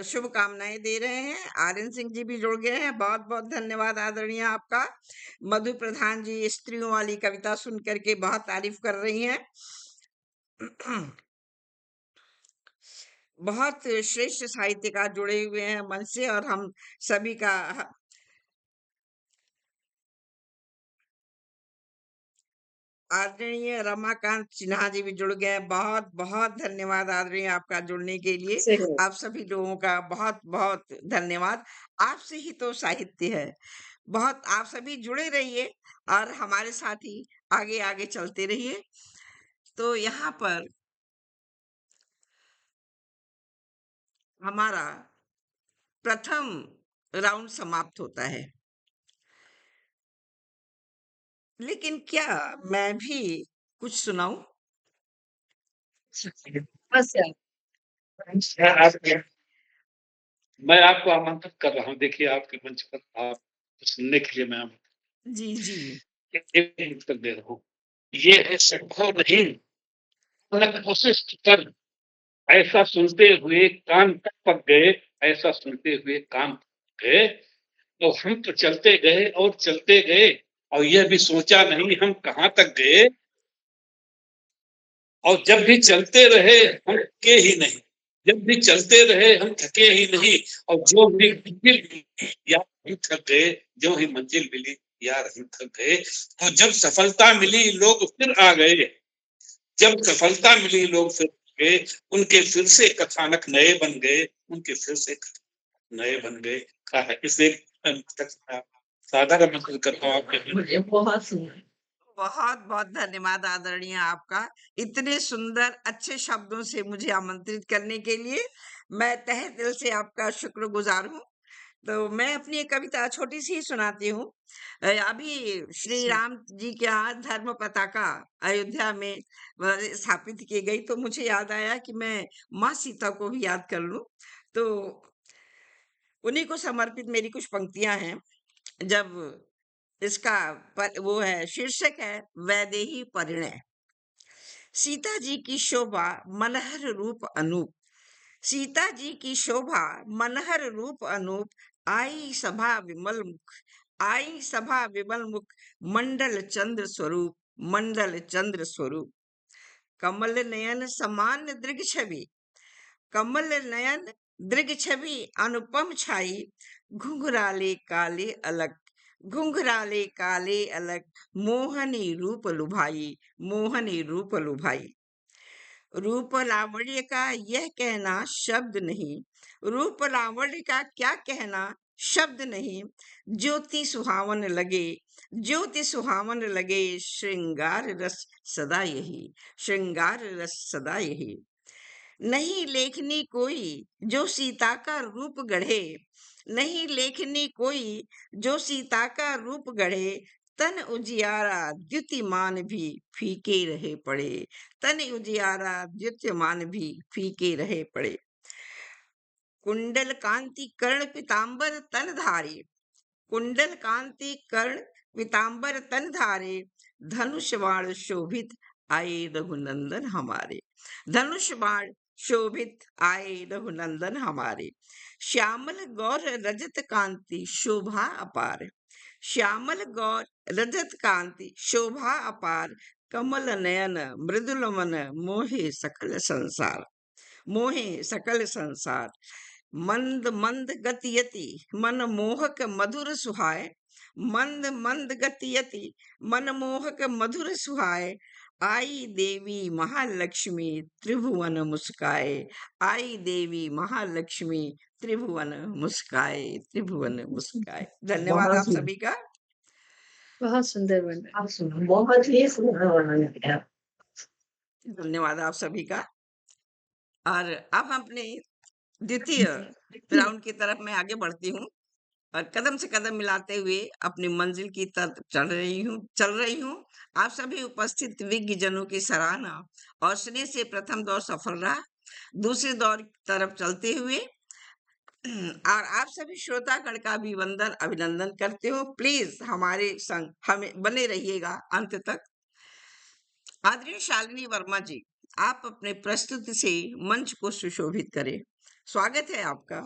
Speaker 1: शुभकामनाएं दे रहे हैं। आर्यन सिंह जी भी जुड़ गए हैं, बहुत बहुत धन्यवाद आदरणीय आपका। मधु प्रधान जी स्त्रियों वाली कविता सुन करके बहुत तारीफ कर रही हैं। बहुत श्रेष्ठ साहित्यकार जुड़े हुए हैं मंच से, और हम सभी का आदरणीय रमाकांत सिन्हा जी भी जुड़ गए हैं। बहुत बहुत धन्यवाद आदरणीय आपका जुड़ने के लिए।
Speaker 2: सही है।
Speaker 1: आप सभी लोगों का बहुत बहुत धन्यवाद। आपसे ही तो साहित्य है। बहुत आप सभी जुड़े रहिए और हमारे साथ ही आगे आगे चलते रहिए। तो यहाँ पर हमारा प्रथम राउंड समाप्त होता है, लेकिन क्या मैं भी कुछ सुनाऊं?
Speaker 2: बस यार।
Speaker 4: मैं आपको आमंत्रित कर रहा हूँ। देखिए आपके मंच पर आप सुनने के लिए मैं आमंत्रित
Speaker 1: जी जी
Speaker 4: एक मिनट तक दे रहा हूँ। ये है संभव नहीं, अलग कोशिश कर, ऐसा सुनते हुए कान तक पक गए, ऐसा सुनते हुए कान पक गए। तो हम तो चलते गए और चलते गए, और यह भी सोचा नहीं हम कहाँ तक गए। और जब भी चलते रहे हम थके ही नहीं, जब भी चलते रहे हम थके ही नहीं। और जो भी मंजिल मिली यार हम थक गए, जो ही मंजिल मिली यार हम थक गए। तो जब सफलता मिली लोग फिर आ गए, जब सफलता मिली लोग फिर आ गए, उनके फिर से कथानक नए बन गए, उनके फिर से नए बन गए। इसे साधारण मतलब करता हूँ आपके।
Speaker 6: मुझे बहुत सुंदर।
Speaker 1: बहुत बहुत धन्यवाद आदरणीय आपका, इतने सुंदर अच्छे शब्दों से मुझे आमंत्रित करने के लिए। मैं तहे दिल से आपका शुक्रगुजार हूँ। तो मैं अपनी एक कविता छोटी सी ही सुनाती हूँ। अभी श्री राम जी के यहाँ धर्म पताका अयोध्या में स्थापित की गई, तो मुझे याद आया कि मैं माँ सीता को भी याद कर लूं। तो उन्हीं को समर्पित मेरी कुछ पंक्तियां हैं। जब इसका वो है, शीर्षक है वैदेही परिणय। सीता जी की शोभा मनहर रूप अनूप, सीता जी की शोभा मनहर रूप अनूप, आई सभा विमल मुख, आई सभा विमल मुख, मंडल चंद्र स्वरूप, मंडल चंद्र स्वरूप। कमल नयन समान दृग छवि, कमल नयन दृग छवि अनुपम छाई, घुंघराले काले अलग, घुंघराले काले अलग, मोहनी रूप लुभाई, मोहनी रूप लुभाई। रूप लावण्य का यह कहना शब्द नहीं, रूप लावण्य का क्या कहना शब्द नहीं। ज्योति सुहावन लगे, ज्योति सुहावन लगे, श्रृंगार रस सदा यही, श्रृंगार रस सदा यही। नहीं लेखनी कोई जो सीता का रूप गढ़े, नहीं लेखनी कोई जो सीता का रूप गढ़े, तन उजियारा द्युतिमान भी फीके रहे पड़े, तन उजियारा द्युतिमान भी फीके रहे पड़े। कुंडल कांति कर्ण पीतांबर तन धारे, कुंडल कांति कर्ण पीतांबर तन धारे, धनुष बाण शोभित आए रघुनंदन हमारे, धनुष बाण शोभित आए रघुनंदन हमारे। श्यामल गौर रजत कांति शोभा अपार, श्यामल गौर रजत कांति शोभा अपार, कमल नयन मृदुल मन मोहे सकल संसार, मोहे सकल संसार। मंद मंद गतियति मन मोहक मधुर सुहाए, मंद मंद गतियति मन मोहक मधुर सुहाए, आई देवी महालक्ष्मी त्रिभुवन मुस्काए, आई देवी महालक्ष्मी त्रिभुवन मुस्काए, त्रिभुवन मुस्काए। धन्यवाद
Speaker 6: बहुत
Speaker 1: आप
Speaker 6: सुंदर।
Speaker 1: सभी का।
Speaker 2: बहुत सुंदर वर्णन।
Speaker 6: आप सुनो, बहुत ही सुंदर वर्णन किया।
Speaker 1: धन्यवाद आप सभी का। और अब हम अपने द्वितीय राउंड की तरफ मैं आगे बढ़ती हूँ और कदम से कदम मिलाते हुए अपनी मंजिल की तरफ चल रही हूँ। आप सभी उपस्थित विज्ञ जनों की सराहना और स्नेह से प्रथम दौर सफल रहा। दूसरे दौर की तरफ चलते हुए और आप सभी श्रोतागण का भी वंदन अभिनंदन करते हो। प्लीज हमारे संग हमें बने रहिएगा अंत तक। आदरणीय शालिनी वर्मा जी, आप अपने प्रस्तुति से मंच को सुशोभित करें। स्वागत है आपका।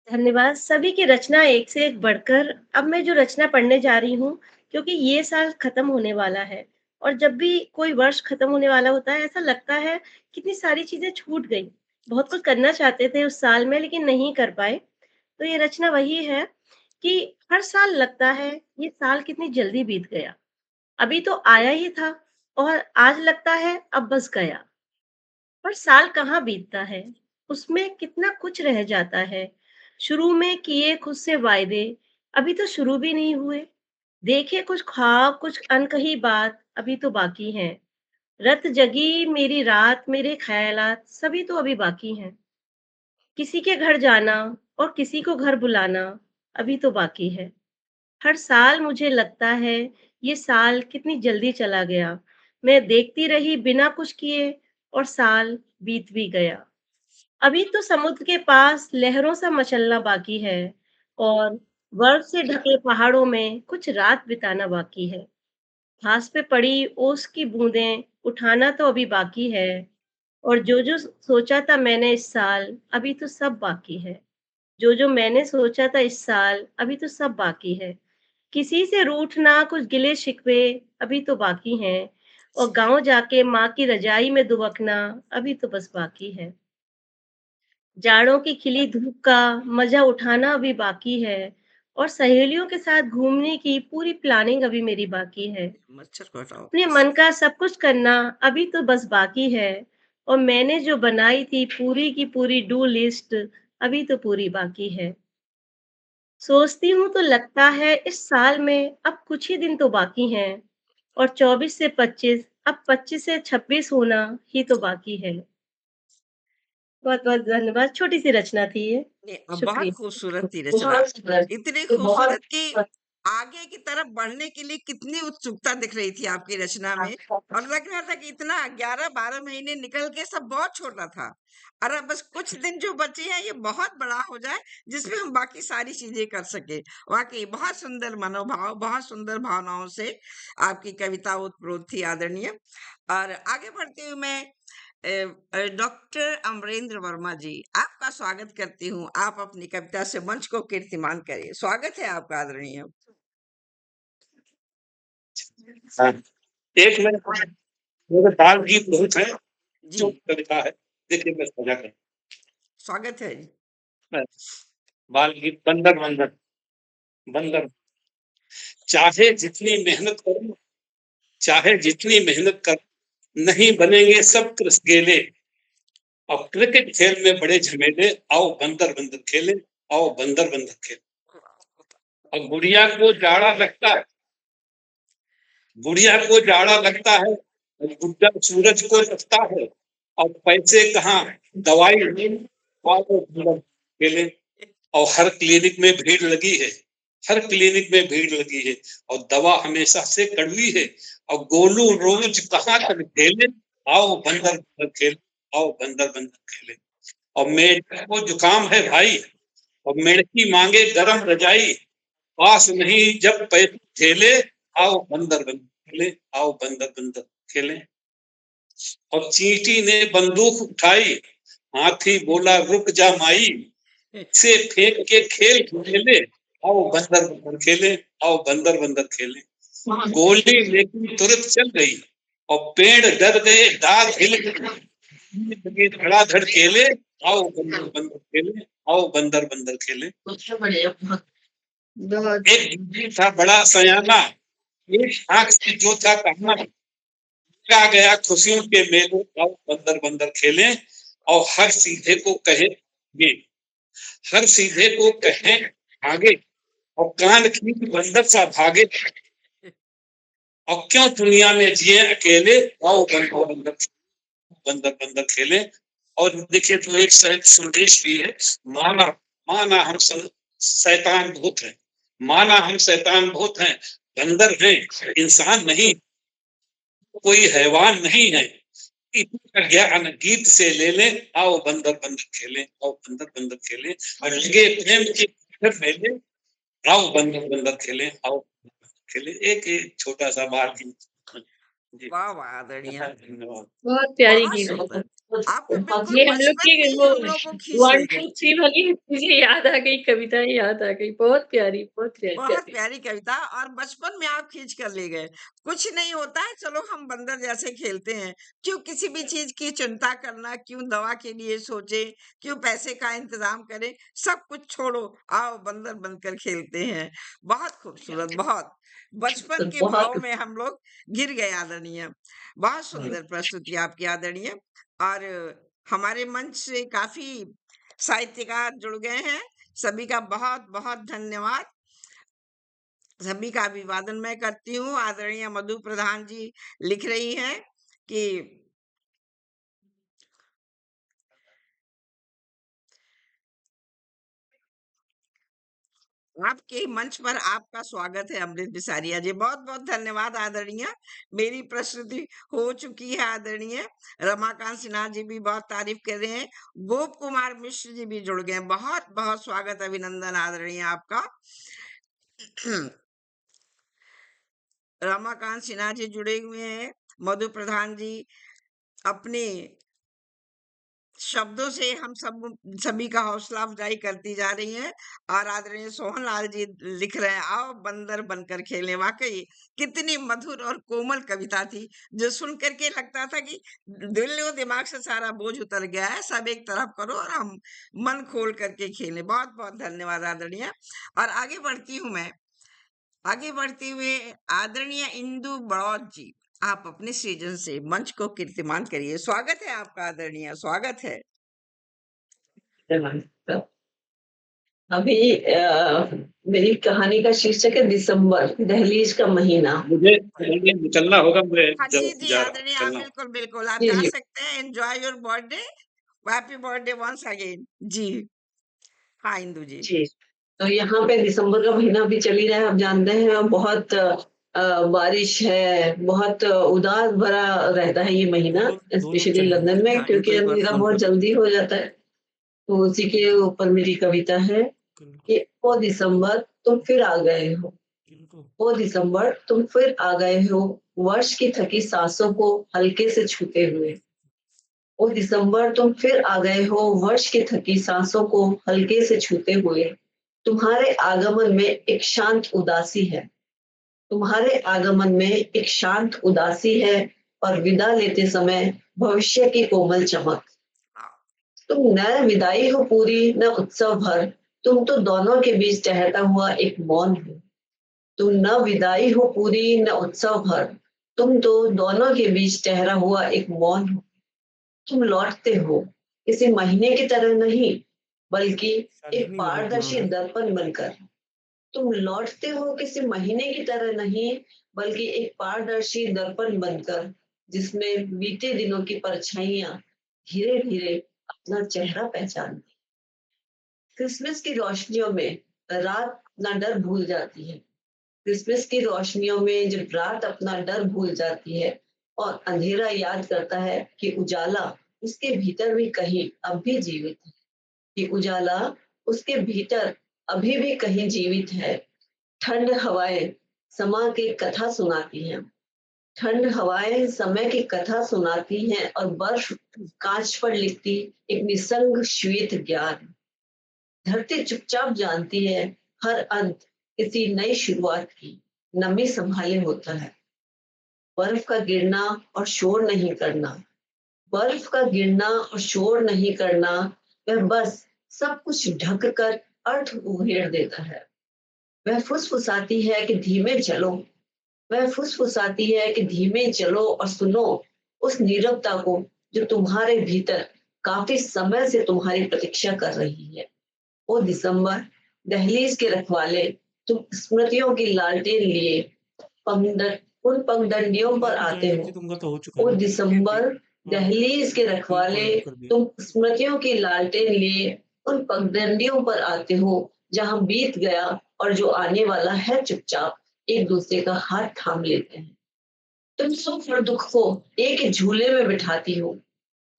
Speaker 5: धन्यवाद। सभी की रचना एक से एक बढ़कर अब मैं जो रचना पढ़ने जा रही हूँ, क्योंकि ये साल खत्म होने वाला है और जब भी कोई वर्ष खत्म होने वाला होता है, ऐसा लगता है कितनी सारी चीज़ें छूट गई। बहुत कुछ करना चाहते थे उस साल में लेकिन नहीं कर पाए। तो ये रचना वही है कि हर साल लगता है ये साल कितनी जल्दी बीत गया। अभी तो आया ही था और आज लगता है अब बस गया। पर साल कहाँ बीतता है, उसमें कितना कुछ रह जाता है। शुरू में किए खुद से वायदे अभी तो शुरू भी नहीं हुए। देखे कुछ ख्वाब, कुछ अनकही बात अभी तो बाकी हैं। रत जगी मेरी रात, मेरे ख्यालात सभी तो अभी बाकी हैं। किसी के घर जाना और किसी को घर बुलाना अभी तो बाकी है। हर साल मुझे लगता है ये साल कितनी जल्दी चला गया। मैं देखती रही बिना कुछ किए और साल बीत भी गया। अभी तो समुद्र के पास लहरों सा मचलना बाकी है और बर्फ से ढके पहाड़ों में कुछ रात बिताना बाकी है। घास पे पड़ी ओस की बूंदें उठाना तो अभी बाकी है और जो सोचा था मैंने इस साल अभी तो सब बाकी है। जो मैंने सोचा था इस साल अभी तो सब बाकी है। किसी से रूठना, कुछ गिले-शिकवे अभी तो बाकी हैं और गाँव जाके माँ की रज़ाई में दुबकना अभी तो बस बाकी है। जाड़ों की खिली धूप का मज़ा उठाना अभी बाकी है और सहेलियों के साथ घूमने की पूरी प्लानिंग अभी मेरी बाकी है।
Speaker 1: मच्छर को हटाओ।
Speaker 5: अपने मन का सब कुछ करना अभी तो बस बाकी है और मैंने जो बनाई थी पूरी की पूरी डू लिस्ट अभी तो पूरी बाकी है। सोचती हूँ तो लगता है इस साल में अब कुछ ही दिन तो बाकी हैं और 24 से 25 अब 25 से 26 होना ही तो बाकी है। बहुत-बहुत धन्यवाद। छोटी-सी रचना थी ये।
Speaker 1: नहीं, बहुत
Speaker 5: शुक्रिया।
Speaker 1: खूबसूरत थी रचना।
Speaker 6: बहुत सुंदर,
Speaker 1: इतनी
Speaker 6: ये बहुत
Speaker 1: खूबसूरत कि आगे की तरफ बढ़ने के लिए कितनी उत्सुकता दिख रही थी आपकी रचना में और लग रहा था कि इतना 11-12 महीने निकल के सब बहुत छोटा था और अब बस कुछ दिन जो बचे हैं ये बहुत बड़ा हो जाए जिसमें हम बाकी सारी चीजें कर सके। वाकई बहुत सुंदर मनोभाव, बहुत सुंदर भावनाओं से आपकी कविता उत्प्रोत थी आदरणीय। और आगे बढ़ते हुए मैं डॉक्टर अमरेंद्र वर्मा जी, आपका स्वागत करती हूँ। आप अपनी कविता से मंच को कीर्तिमान करें। स्वागत है आपका आदरणीय।
Speaker 4: हाँ, एक मेरे बाल गीत बहुत है
Speaker 1: जी,
Speaker 4: जो कविता है। देखिए मैं सजा कर
Speaker 1: स्वागत है जी।
Speaker 4: बाल गीत बंदर बंदर बंदर चाहे जितनी मेहनत करो, चाहे जितनी मेहनत कर, नहीं बनेंगे सब क्रसगेले। और क्रिकेट खेल में बड़े झमेले, आओ बंदर बंदर खेले, आओ बंदर बंदर खेले। और गुड़िया को जाड़ा लगता है, बुढ़िया को जाड़ा लगता है, बुढ़ा सूरज को लगता है, और पैसे कहाँ दवाई नहीं, आओ बंदर खेले। और हर क्लिनिक में भीड़ लगी है, हर क्लिनिक में भीड़ लगी है, और दवा हमेशा से कड़वी है। और गोलू रोज कहाँ तक खेले, आओ बंदर बंदर खेले, आओ बंदर बंदर खेले। और मेरे को जुकाम है भाई, और मेड़की मांगे गरम रजाई, पास नहीं जब पैसे खेले, आओ बंदर बंदर खेले, आओ बंदर बंदर खेले। और चींटी ने बंदूक उठाई, हाथी बोला रुक जा माई, से फेंक के खेल खेले, आओ बंदर बंदर खेले, आओ बंदर बंदर खेले। गोली लेकिन तुरंत चल गई, और पेड़ डर गए, डाल हिल गए, धड़ाधड़ खेले, आओ बंदर बंदर खेले, आओ बंदर बंदर खेले। एक गिद्ध था बड़ा सयाना, एक आंख से जो था कहना, आ गया खुशियों के मेले, आओ बंदर बंदर खेले। और हर सीधे को कहे ये, हर सीधे को कहे आगे, और कान खींच बंदर सा भागे। और क्यों दुनिया में जिए अकेले, आओ बंदर बंदर बंदर बंदर खेले। और देखिए तो एक संदेश भी है, माना माना हम शैतान भूत हैं, माना हम शैतान भूत हैं, बंदर हैं इंसान नहीं, कोई हैवान नहीं है, इतना ज्ञान गीत से ले ले, आओ बंदर बंदर खेले, आओ बंदर बंदर खेले, और लगे प्रेम की फैले, आओ बंदर बंदर खेले, आओ खेले। एक छोटा सा बार जी।
Speaker 1: वाह वाह आदरणीय,
Speaker 4: धन्यवाद।
Speaker 2: बहुत प्यारी
Speaker 1: बहुत
Speaker 2: गीत।
Speaker 1: सुंदर। आपको बिल्कुल
Speaker 2: ये हम लोग
Speaker 1: बचपन
Speaker 2: की
Speaker 1: में ही
Speaker 2: वो
Speaker 1: हम लोग को खींच
Speaker 2: 1,
Speaker 1: ले
Speaker 2: 2,
Speaker 1: गए।
Speaker 2: 3 वाली मुझे याद आ गई, कविताएं याद आ गई। बहुत प्यारी, बहुत
Speaker 1: बहुत
Speaker 2: प्यारी।
Speaker 1: प्यारी कविता, और बचपन में आप खींच कर ले गए। कुछ नहीं होता है, चलो हम बंदर जैसे खेलते हैं, क्यों किसी भी चीज की चिंता करना, क्यों दवा के लिए सोचे, क्यों पैसे का इंतजाम करें, सब कुछ छोड़ो, आओ बंदर बनकर खेलते हैं। बहुत खूबसूरत, बहुत बचपन के भाव में हम लोग गिर गए आदरणीय। बहुत सुंदर प्रस्तुति आपकी आदरणीय। और हमारे मंच से काफी साहित्यकार जुड़ गए हैं, सभी का बहुत बहुत धन्यवाद। सभी का अभिवादन मैं करती हूँ। आदरणीय मधु प्रधान जी लिख रही हैं कि आपके मंच पर आपका स्वागत है अमृत बिसारिया जी। बहुत बहुत धन्यवाद आदरणीय। मेरी प्रस्तुति हो चुकी है आदरणीय। रमाकांत सिन्हा जी भी बहुत तारीफ कर रहे हैं, गोप कुमार मिश्र जी भी जुड़ गए। बहुत बहुत स्वागत, अभिनंदन आदरणीय आपका। रमाकांत सिन्हा जी जुड़े हुए हैं, मधु प्रधान जी अपने शब्दों से हम सभी का हौसला अफजाई करती जा रही हैं। और आदरणीय सोहन लाल जी लिख रहे हैं, आओ बंदर बनकर खेलें। वाकई कितनी मधुर और कोमल कविता थी, जो सुन करके लगता था कि दिल और दिमाग से सारा बोझ उतर गया है, सब एक तरफ करो और हम मन खोल करके खेलें। बहुत बहुत धन्यवाद आदरणीय। और आगे बढ़ती हूँ मैं। आगे बढ़ते हुए आदरणीय इंदु बड़ौत जी, आप अपने सृजन से मंच को कीर्तिमान करिए। स्वागत है आपका आदरणीय, स्वागत है।
Speaker 6: अभी मेरी कहानी का शीर्षक है दिसंबर, दहलीज का महीना।
Speaker 4: मुझे निकलना होगा, मैं
Speaker 1: हाँ जी जी
Speaker 4: जा रहा
Speaker 1: आदरणीय,
Speaker 4: हूँ,
Speaker 1: आप
Speaker 4: चलना।
Speaker 1: बिल्कुल बिल्कुल आप
Speaker 6: जी
Speaker 1: जा
Speaker 6: जी
Speaker 1: सकते हैं। Enjoy your birthday, happy birthday once again ji. हाँ इंदु जी।
Speaker 6: जी। तो यहाँ पे दिसंबर का महीना भी चल ही रहा है, आप जानते हैं। बहुत बारिश है, बहुत उदास भरा रहता है ये महीना,
Speaker 3: दोनों
Speaker 6: स्पेशली
Speaker 3: चाहिए।
Speaker 6: लंदन में,
Speaker 1: हाँ
Speaker 6: क्योंकि
Speaker 1: इनको एक बार
Speaker 6: अंधेरा
Speaker 1: फोन
Speaker 6: बहुत
Speaker 1: कर।
Speaker 6: जल्दी हो जाता है। तो उसी के ऊपर मेरी कविता है
Speaker 3: किनको
Speaker 6: कि ओ दिसंबर तुम फिर आ गए हो,
Speaker 3: किनको
Speaker 6: ओ दिसंबर तुम फिर आ गए हो, वर्ष की थकी सांसों को हल्के से छूते हुए। ओ दिसंबर तुम फिर आ गए हो, वर्ष की थकी सांसों को हल्के से छूते हुए। तुम्हारे आगमन में एक शांत उदासी है, तुम्हारे आगमन में एक शांत उदासी है, और विदा लेते समय भविष्य की कोमल चमक। तुम न विदाई हो पूरी, न उत्सव भर, तुम तो दोनों के बीच टहलता हुआ एक मौन हो। तुम न विदाई हो पूरी, न उत्सव भर, तुम तो दोनों के बीच ठहरा हुआ एक मौन हो। तुम लौटते हो किसी महीने की तरह नहीं, बल्कि एक
Speaker 3: शालिनी मधु
Speaker 6: पारदर्शी
Speaker 3: प्रधान।
Speaker 6: दर्पण बनकर। तुम लौटते हो किसी महीने की तरह नहीं, बल्कि एक पारदर्शी दर्पण बनकर, जिसमें बीते दिनों की परछाइयां धीरे धीरे अपना चेहरा पहचानती। क्रिसमस की रोशनियों में रात अपना डर भूल जाती है। क्रिसमस की रोशनियों में जब रात अपना डर भूल जाती है और अंधेरा याद करता है कि उजाला उसके भीतर भी कहीं अब भी जीवित है, कि उजाला उसके भीतर अभी भी कहीं जीवित है। ठंड हवाएं समा की कथा सुनाती हैं, ठंड हवाएं समय की कथा सुनाती हैं, और बर्फ कांच पर लिखती एक निसंग श्वेत ज्ञान। धरती चुपचाप जानती है हर अंत किसी नई शुरुआत की नमी संभाले होता है। बर्फ का गिरना और शोर नहीं करना, बर्फ का गिरना और शोर नहीं करना, वह बस सब कुछ ढक कर अर्थ उघेड़ देता है। वह फुसफुसाती है कि धीमे चलो, वह फुसफुसाती है कि धीमे चलो और सुनो उस नीरवता को जो तुम्हारे भीतर काफी समय से तुम्हारी प्रतीक्षा कर रही है। ओ दिसंबर, दहलीज के रखवाले, तुम स्मृतियों की लालटेन लिए उन पगडंडियों पर
Speaker 3: नहीं
Speaker 6: आते
Speaker 3: जॉइन
Speaker 6: हो।
Speaker 3: करती तुमका तो हो चुका
Speaker 6: ओ
Speaker 3: है ना?
Speaker 6: दिसंबर,
Speaker 3: हाँ,
Speaker 6: दहलीज के
Speaker 3: कॉल
Speaker 6: रखवाले,
Speaker 3: कॉल कर दिया।
Speaker 6: तुम स्मृतियों की लालटेन लिए उन पगडंडियों पर आते हो जहां बीत गया और जो आने वाला है चुपचाप एक दूसरे का हाथ थाम लेते हैं। तुम सुख और दुख को एक झूले में बिठाती हो।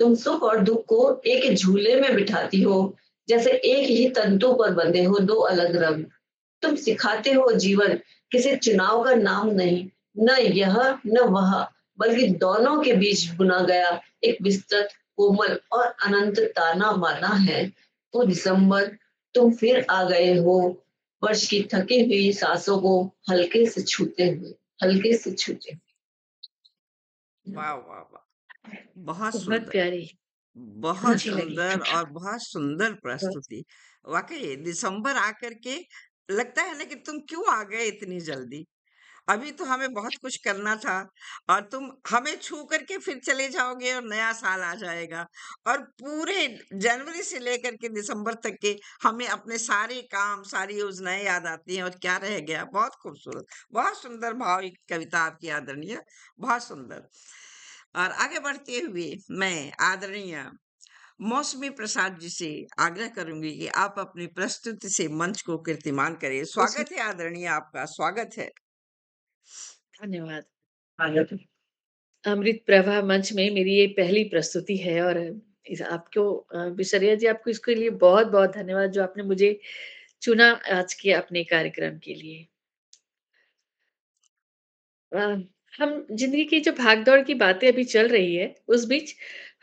Speaker 6: तुम सुख और दुख को एक झूले में बिठाती हो, जैसे एक ही तंतु पर बंधे हो दो अलग रंग। तुम सिखाते हो जीवन किसी चुनाव का नाम नहीं, न यह न वह, बल्कि दोनों के बीच बुना गया एक विस्तृत, कोमल और अनंत ताना बाना है। तो दिसंबर, तुम फिर आ गए हो, वर्ष की थकी हुई सांसों को हल्के से छूते हुए, हल्के से छूते
Speaker 1: वाह वाह वाह, बहुत
Speaker 2: बहुत
Speaker 1: सुंदर,
Speaker 2: प्यारी,
Speaker 1: बहुत
Speaker 2: अच्छी लगी।
Speaker 1: सुंदर और बहुत सुंदर प्रस्तुति। वाकई दिसंबर आकर के लगता है ना कि तुम क्यों आ गए इतनी जल्दी। अभी तो हमें बहुत कुछ करना था और तुम हमें छू करके फिर चले जाओगे और नया साल आ जाएगा और पूरे जनवरी से लेकर के दिसंबर तक के हमें अपने सारे काम, सारी योजनाएं याद आती हैं और क्या रह गया। बहुत खूबसूरत, बहुत सुंदर भावुक कविता आपकी आदरणीय, बहुत सुंदर। और आगे बढ़ते हुए मैं आदरणीय मौसमी प्रसाद जी से आग्रह करूंगी कि आप अपनी प्रस्तुति से मंच को कीर्तिमान करें। स्वागत है आदरणीय, आपका स्वागत है।
Speaker 2: धन्यवाद।
Speaker 6: हैं।
Speaker 2: अमृत प्रभा मंच में मेरी ये पहली प्रस्तुति है और आपको बिसरिया जी, आपको इसके लिए बहुत बहुत धन्यवाद जो आपने मुझे चुना आज के अपने कार्यक्रम के लिए। अ, हम जिंदगी की जो भागदौड़ की बातें अभी चल रही है, उस बीच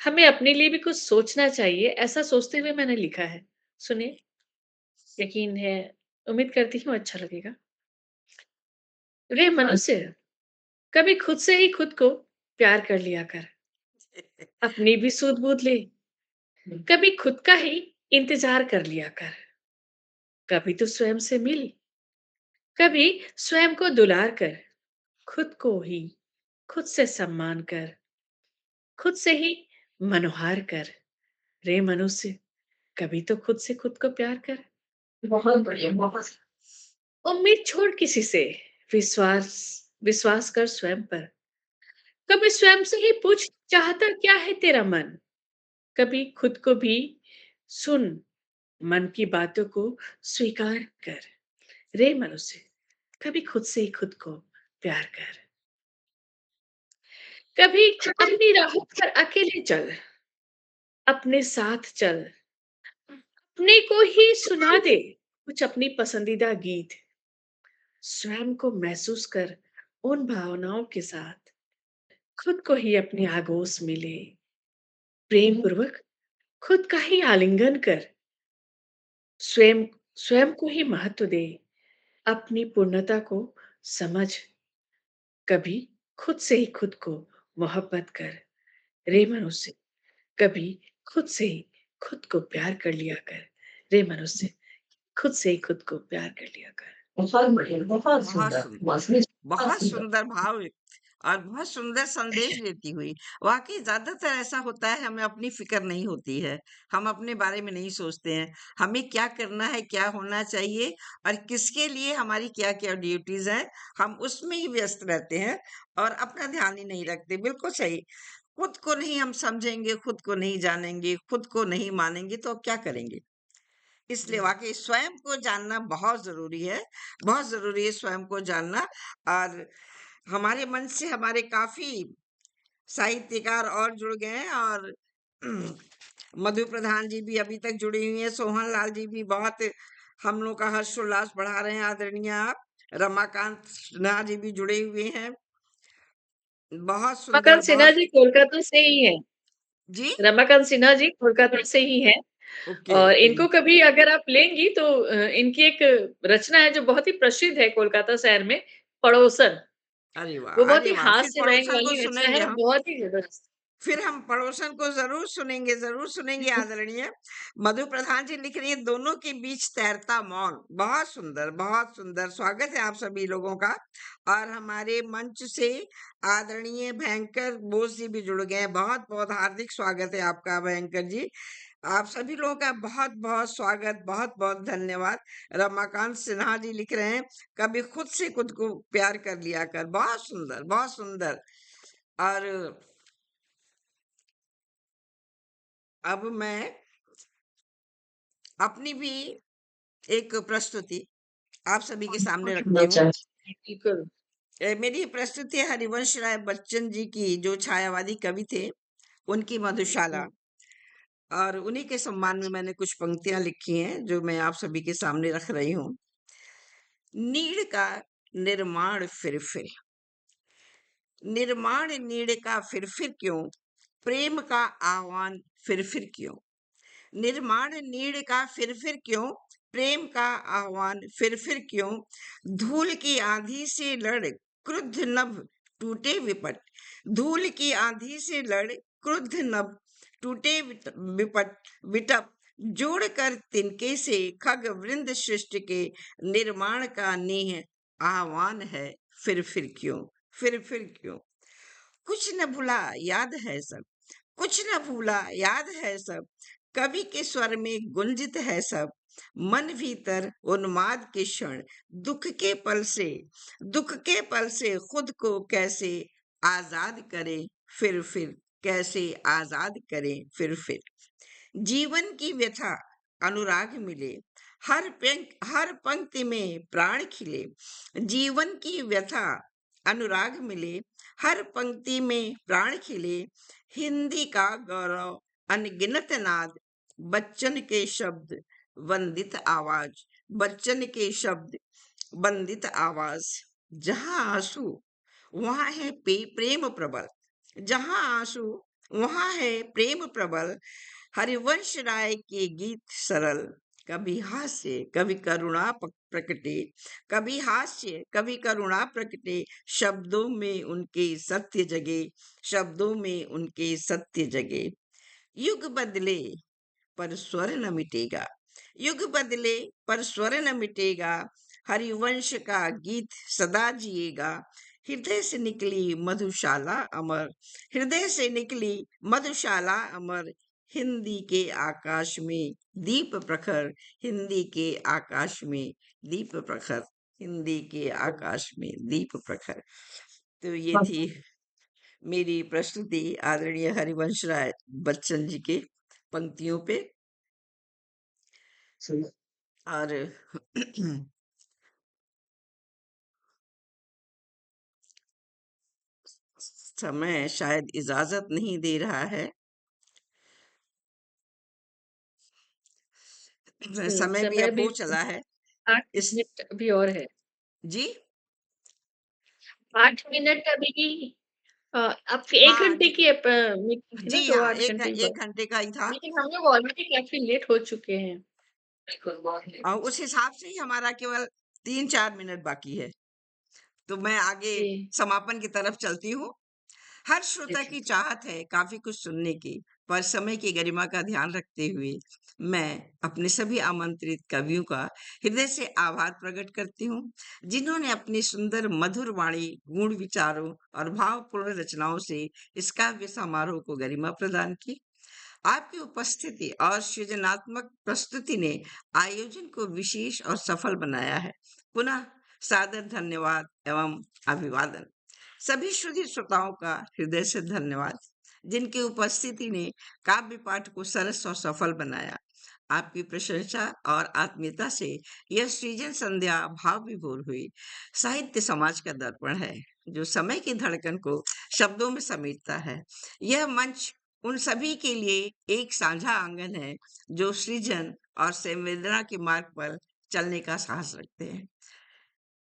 Speaker 2: हमें अपने लिए भी कुछ सोचना चाहिए, ऐसा सोचते हुए मैंने लिखा है। सुनिए, यकीन है, उम्मीद करती हूँ अच्छा लगेगा। रे मनुष्य, कभी खुद से ही खुद को प्यार कर लिया कर, अपनी भी सूध बूझ ले। कभी खुद का ही इंतजार कर लिया कर, कभी तो स्वयं से मिल, कभी स्वयं को दुलार कर, खुद को ही खुद से सम्मान कर, खुद से ही मनोहार कर। रे मनुष्य, कभी तो खुद से खुद को प्यार कर।
Speaker 6: बहुत बढ़िया, बहुत
Speaker 2: उम्मीद छोड़ किसी से, विश्वास विश्वास कर स्वयं पर। कभी स्वयं से ही पूछ, चाहता क्या है तेरा मन। कभी खुद को भी सुन, मन की बातों को स्वीकार कर। रे मनुष्य, कभी खुद से ही खुद को प्यार कर। कभी अपनी राह पर अकेले चल, अपने साथ चल, अपने को ही सुना दे कुछ अपनी पसंदीदा गीत। स्वयं को महसूस कर उन भावनाओं के साथ, खुद को ही अपनी आगोश में ले। प्रेम पूर्वक खुद का ही आलिंगन कर, स्वयं स्वयं को ही महत्व दे। अपनी पूर्णता को समझ, कभी खुद से ही खुद को मोहब्बत कर। रे मनुष्य, कभी खुद से ही खुद को प्यार कर लिया कर। रे मनुष्य, खुद से ही खुद को प्यार कर लिया कर।
Speaker 6: बहुत बढ़िया, बहुत
Speaker 1: बहुत
Speaker 6: सुंदर,
Speaker 1: सुंदर,
Speaker 6: मौसमी बहुत
Speaker 1: बहुत
Speaker 6: सुंदर।
Speaker 1: सुंदर भाव और बहुत सुंदर संदेश देती हुई। वाकई ज्यादातर ऐसा होता है, हमें अपनी फिक्र नहीं होती है, हम अपने बारे में नहीं सोचते हैं, हमें क्या करना है, क्या होना चाहिए और किसके लिए हमारी क्या क्या ड्यूटीज हैं, हम उसमें ही व्यस्त रहते हैं और अपना ध्यान ही नहीं रखते। बिल्कुल सही। खुद को नहीं हम समझेंगे, खुद को नहीं जानेंगे, खुद को नहीं मानेंगे तो अब क्या करेंगे। इसलिए वाकई स्वयं को जानना बहुत जरूरी है, बहुत जरूरी है स्वयं को जानना। और हमारे मंच से हमारे काफी साहित्यकार और जुड़ गए हैं और मधु प्रधान जी भी अभी तक जुड़ी हुई हैं, सोहन लाल जी भी बहुत हम लोग का हर्षोल्लास बढ़ा रहे हैं। आदरणीय आप, रमाकांत सिन्हा जी भी जुड़े हुए हैं। बहुत सुंदर,
Speaker 2: रमाकांत सिन्हा
Speaker 1: बहुत।
Speaker 2: जी कोलकाता से ही है।
Speaker 1: जी,
Speaker 2: रमाकांत सिन्हा जी कोलकाता से ही है
Speaker 1: ओके
Speaker 2: और
Speaker 1: ओके।
Speaker 2: इनको कभी अगर आप लेंगी तो इनकी एक रचना है जो बहुत ही प्रसिद्ध है कोलकाता शहर में, पड़ोसन।
Speaker 1: अरे
Speaker 2: वो
Speaker 1: वाह,
Speaker 2: बहुत
Speaker 1: अरे
Speaker 2: ही
Speaker 1: वाह, फिर
Speaker 2: हास्य व्यंग्य
Speaker 1: पड़ोसन को
Speaker 2: वाली रचना
Speaker 1: सुनेंगे
Speaker 2: है,
Speaker 1: हम।
Speaker 2: बहुत ही जबरदस्त।
Speaker 1: फिर हम पड़ोसन को जरूर सुनेंगे आदरणीय। मधु प्रधान जी लिख रही है, दोनों के बीच तैरता मौन। बहुत सुंदर स्वागत है आप सभी लोगों का। और हमारे मंच से आदरणीय भयंकर बोस जी भी जुड़ गए हैं। बहुत बहुत हार्दिक स्वागत है आपका भयंकर जी। आप सभी लोगों का बहुत बहुत स्वागत, बहुत बहुत धन्यवाद। रमाकांत सिन्हा जी लिख रहे हैं, कभी खुद से खुद को प्यार कर लिया कर। बहुत सुंदर, बहुत सुंदर। और अब मैं अपनी भी एक प्रस्तुति आप सभी के सामने रखती हूँ।
Speaker 2: बिल्कुल।
Speaker 1: मेरी ये प्रस्तुति है हरिवंश राय बच्चन जी की, जो छायावादी कवि थे, उनकी मधुशाला। और उन्हीं के सम्मान में मैंने कुछ पंक्तियां लिखी हैं जो मैं आप सभी के सामने रख रही हूँ। नीड़ का निर्माण फिर निर्माण, नीड़ का फिर क्यों, प्रेम का आह्वान फिर क्यों। निर्माण नीड़ का फिर क्यों, प्रेम का आह्वान फिर क्यों। धूल की आंधी से लड़ क्रुद्ध नभ टूटे विपट, धूल की आंधी से लड़ क्रुद्ध नभ टूटे विपट। विटप जोड़ कर तिनके से खग वृंद सृष्टि के निर्माण का नेह आह्वान है फिर क्यों, फिर क्यों। कुछ न भूला याद है सब, कुछ न भूला याद है सब, कवि के स्वर में गुंजित है सब। मन भीतर उन्माद के क्षण, दुख के पल से खुद को कैसे आजाद करे फिर कैसे आजाद करे फिर। जीवन की व्यथा अनुराग मिले, हर पंक्ति में प्राण खिले। जीवन की व्यथा अनुराग मिले, हर पंक्ति में प्राण खिले। हिंदी का गौरव अनगिनत नाद, बच्चन के शब्द वंदित आवाज, बच्चन के शब्द वंदित आवाज। जहां आंसू वहां है प्रेम प्रबल, जहां आंसू वहां है प्रेम प्रबल। हरिवंश राय के गीत सरल, कभी हास्य कभी करुणा प्रकटे, कभी हास्य कभी करुणा प्रकटे। शब्दों में उनके सत्य जगे, शब्दों में उनके सत्य जगे। युग बदले पर स्वर न मिटेगा, युग बदले पर स्वर न मिटेगा। हरिवंश का गीत सदा जिएगा। हृदय से निकली मधुशाला अमर, हृदय से निकली मधुशाला अमर। हिंदी के आकाश में दीप प्रखर, हिंदी के आकाश में दीप प्रखर, हिंदी के आकाश में दीप प्रखर। तो ये थी मेरी प्रस्तुति आदरणीय हरिवंश राय बच्चन जी के पंक्तियों पे। और समय शायद इजाजत नहीं दे रहा है। समय भी
Speaker 2: समय
Speaker 1: अब
Speaker 2: भी
Speaker 1: हो चला है
Speaker 2: 8
Speaker 1: इस
Speaker 2: मिनट अभी और है।
Speaker 1: जी
Speaker 2: 8 मिनट अभी भी आपके 1
Speaker 1: हाँ
Speaker 2: घंटे
Speaker 1: जी
Speaker 2: की मीटिंग थी ना,
Speaker 1: जी
Speaker 2: तो
Speaker 1: हाँ,
Speaker 2: 8 घंटे ही
Speaker 1: एक घंटे का ही था।
Speaker 2: लेकिन हम लोग ऑलरेडी काफ़ी लेट हो चुके हैं।
Speaker 1: और उस हिसाब से ही हमारा केवल 3-4 मिनट बाकी है। तो मैं आगे
Speaker 2: जी।
Speaker 1: समापन की तरफ चलती हूँ। हर श्रोता की चाहत है काफी कुछ सुनने की, पर समय की गरिमा का ध्यान रखते हुए मैं अपने सभी आमंत्रित कवियों का हृदय से आभार प्रकट करती हूँ, जिन्होंने अपनी सुंदर मधुर वाणी, गूढ़ विचारों और भावपूर्ण रचनाओं से इस काव्य समारोह को गरिमा प्रदान की। आपकी उपस्थिति और सृजनात्मक प्रस्तुति ने आयोजन को विशेष और सफल बनाया है। पुनः सादर धन्यवाद एवं अभिवादन। सभी श्रुति श्रोताओं का हृदय से धन्यवाद, जिनकी उपस्थिति ने काव्य पाठ को सरस और सफल बनाया। आपकी प्रशंसा और आत्मीयता से यह सृजन संध्या भाव विभोर हुई। साहित्य समाज का दर्पण है, जो समय की धड़कन को शब्दों में समेटता है। यह मंच उन सभी के लिए एक साझा आंगन है, जो सृजन और संवेदना के मार्ग पर चलने का साहस रखते हैं।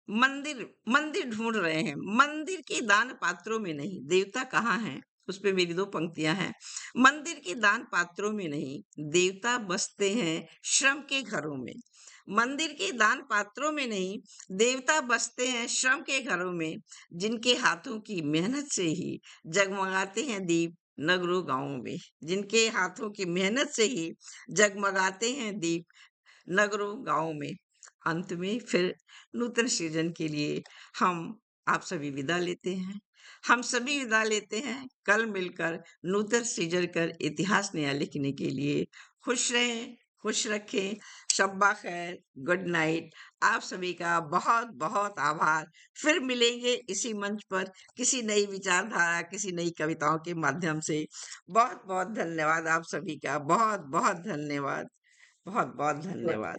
Speaker 1: मंदिर मंदिर ढूंढ रहे हैं, मंदिर के दान पात्रों में नहीं, देवता कहाँ हैं? उस पे मेरी 2 पंक्तियां हैं। मंदिर के दान पात्रों में नहीं, देवता बसते हैं श्रम के घरों में। मंदिर के दान पात्रों में नहीं, देवता बसते हैं श्रम के घरों में, जिनके हाथों की मेहनत से ही जगमगाते हैं दीप नगरों गांवों में, जिनके हाथों की मेहनत से ही जगमगाते हैं दीप नगरों गांवों में। अंत में फिर नूतन सृजन के लिए हम आप सभी विदा लेते हैं। हम सभी विदा लेते हैं, कल मिलकर नूतन सृजन कर इतिहास नया लिखने के लिए। खुश रहें, खुश रखें। शब्बा खैर, गुड नाइट। आप सभी का बहुत बहुत आभार। फिर मिलेंगे इसी मंच पर किसी नई विचारधारा, किसी नई कविताओं के माध्यम से। बहुत बहुत धन्यवाद आप सभी का, बहुत बहुत धन्यवाद, बहुत बहुत धन्यवाद।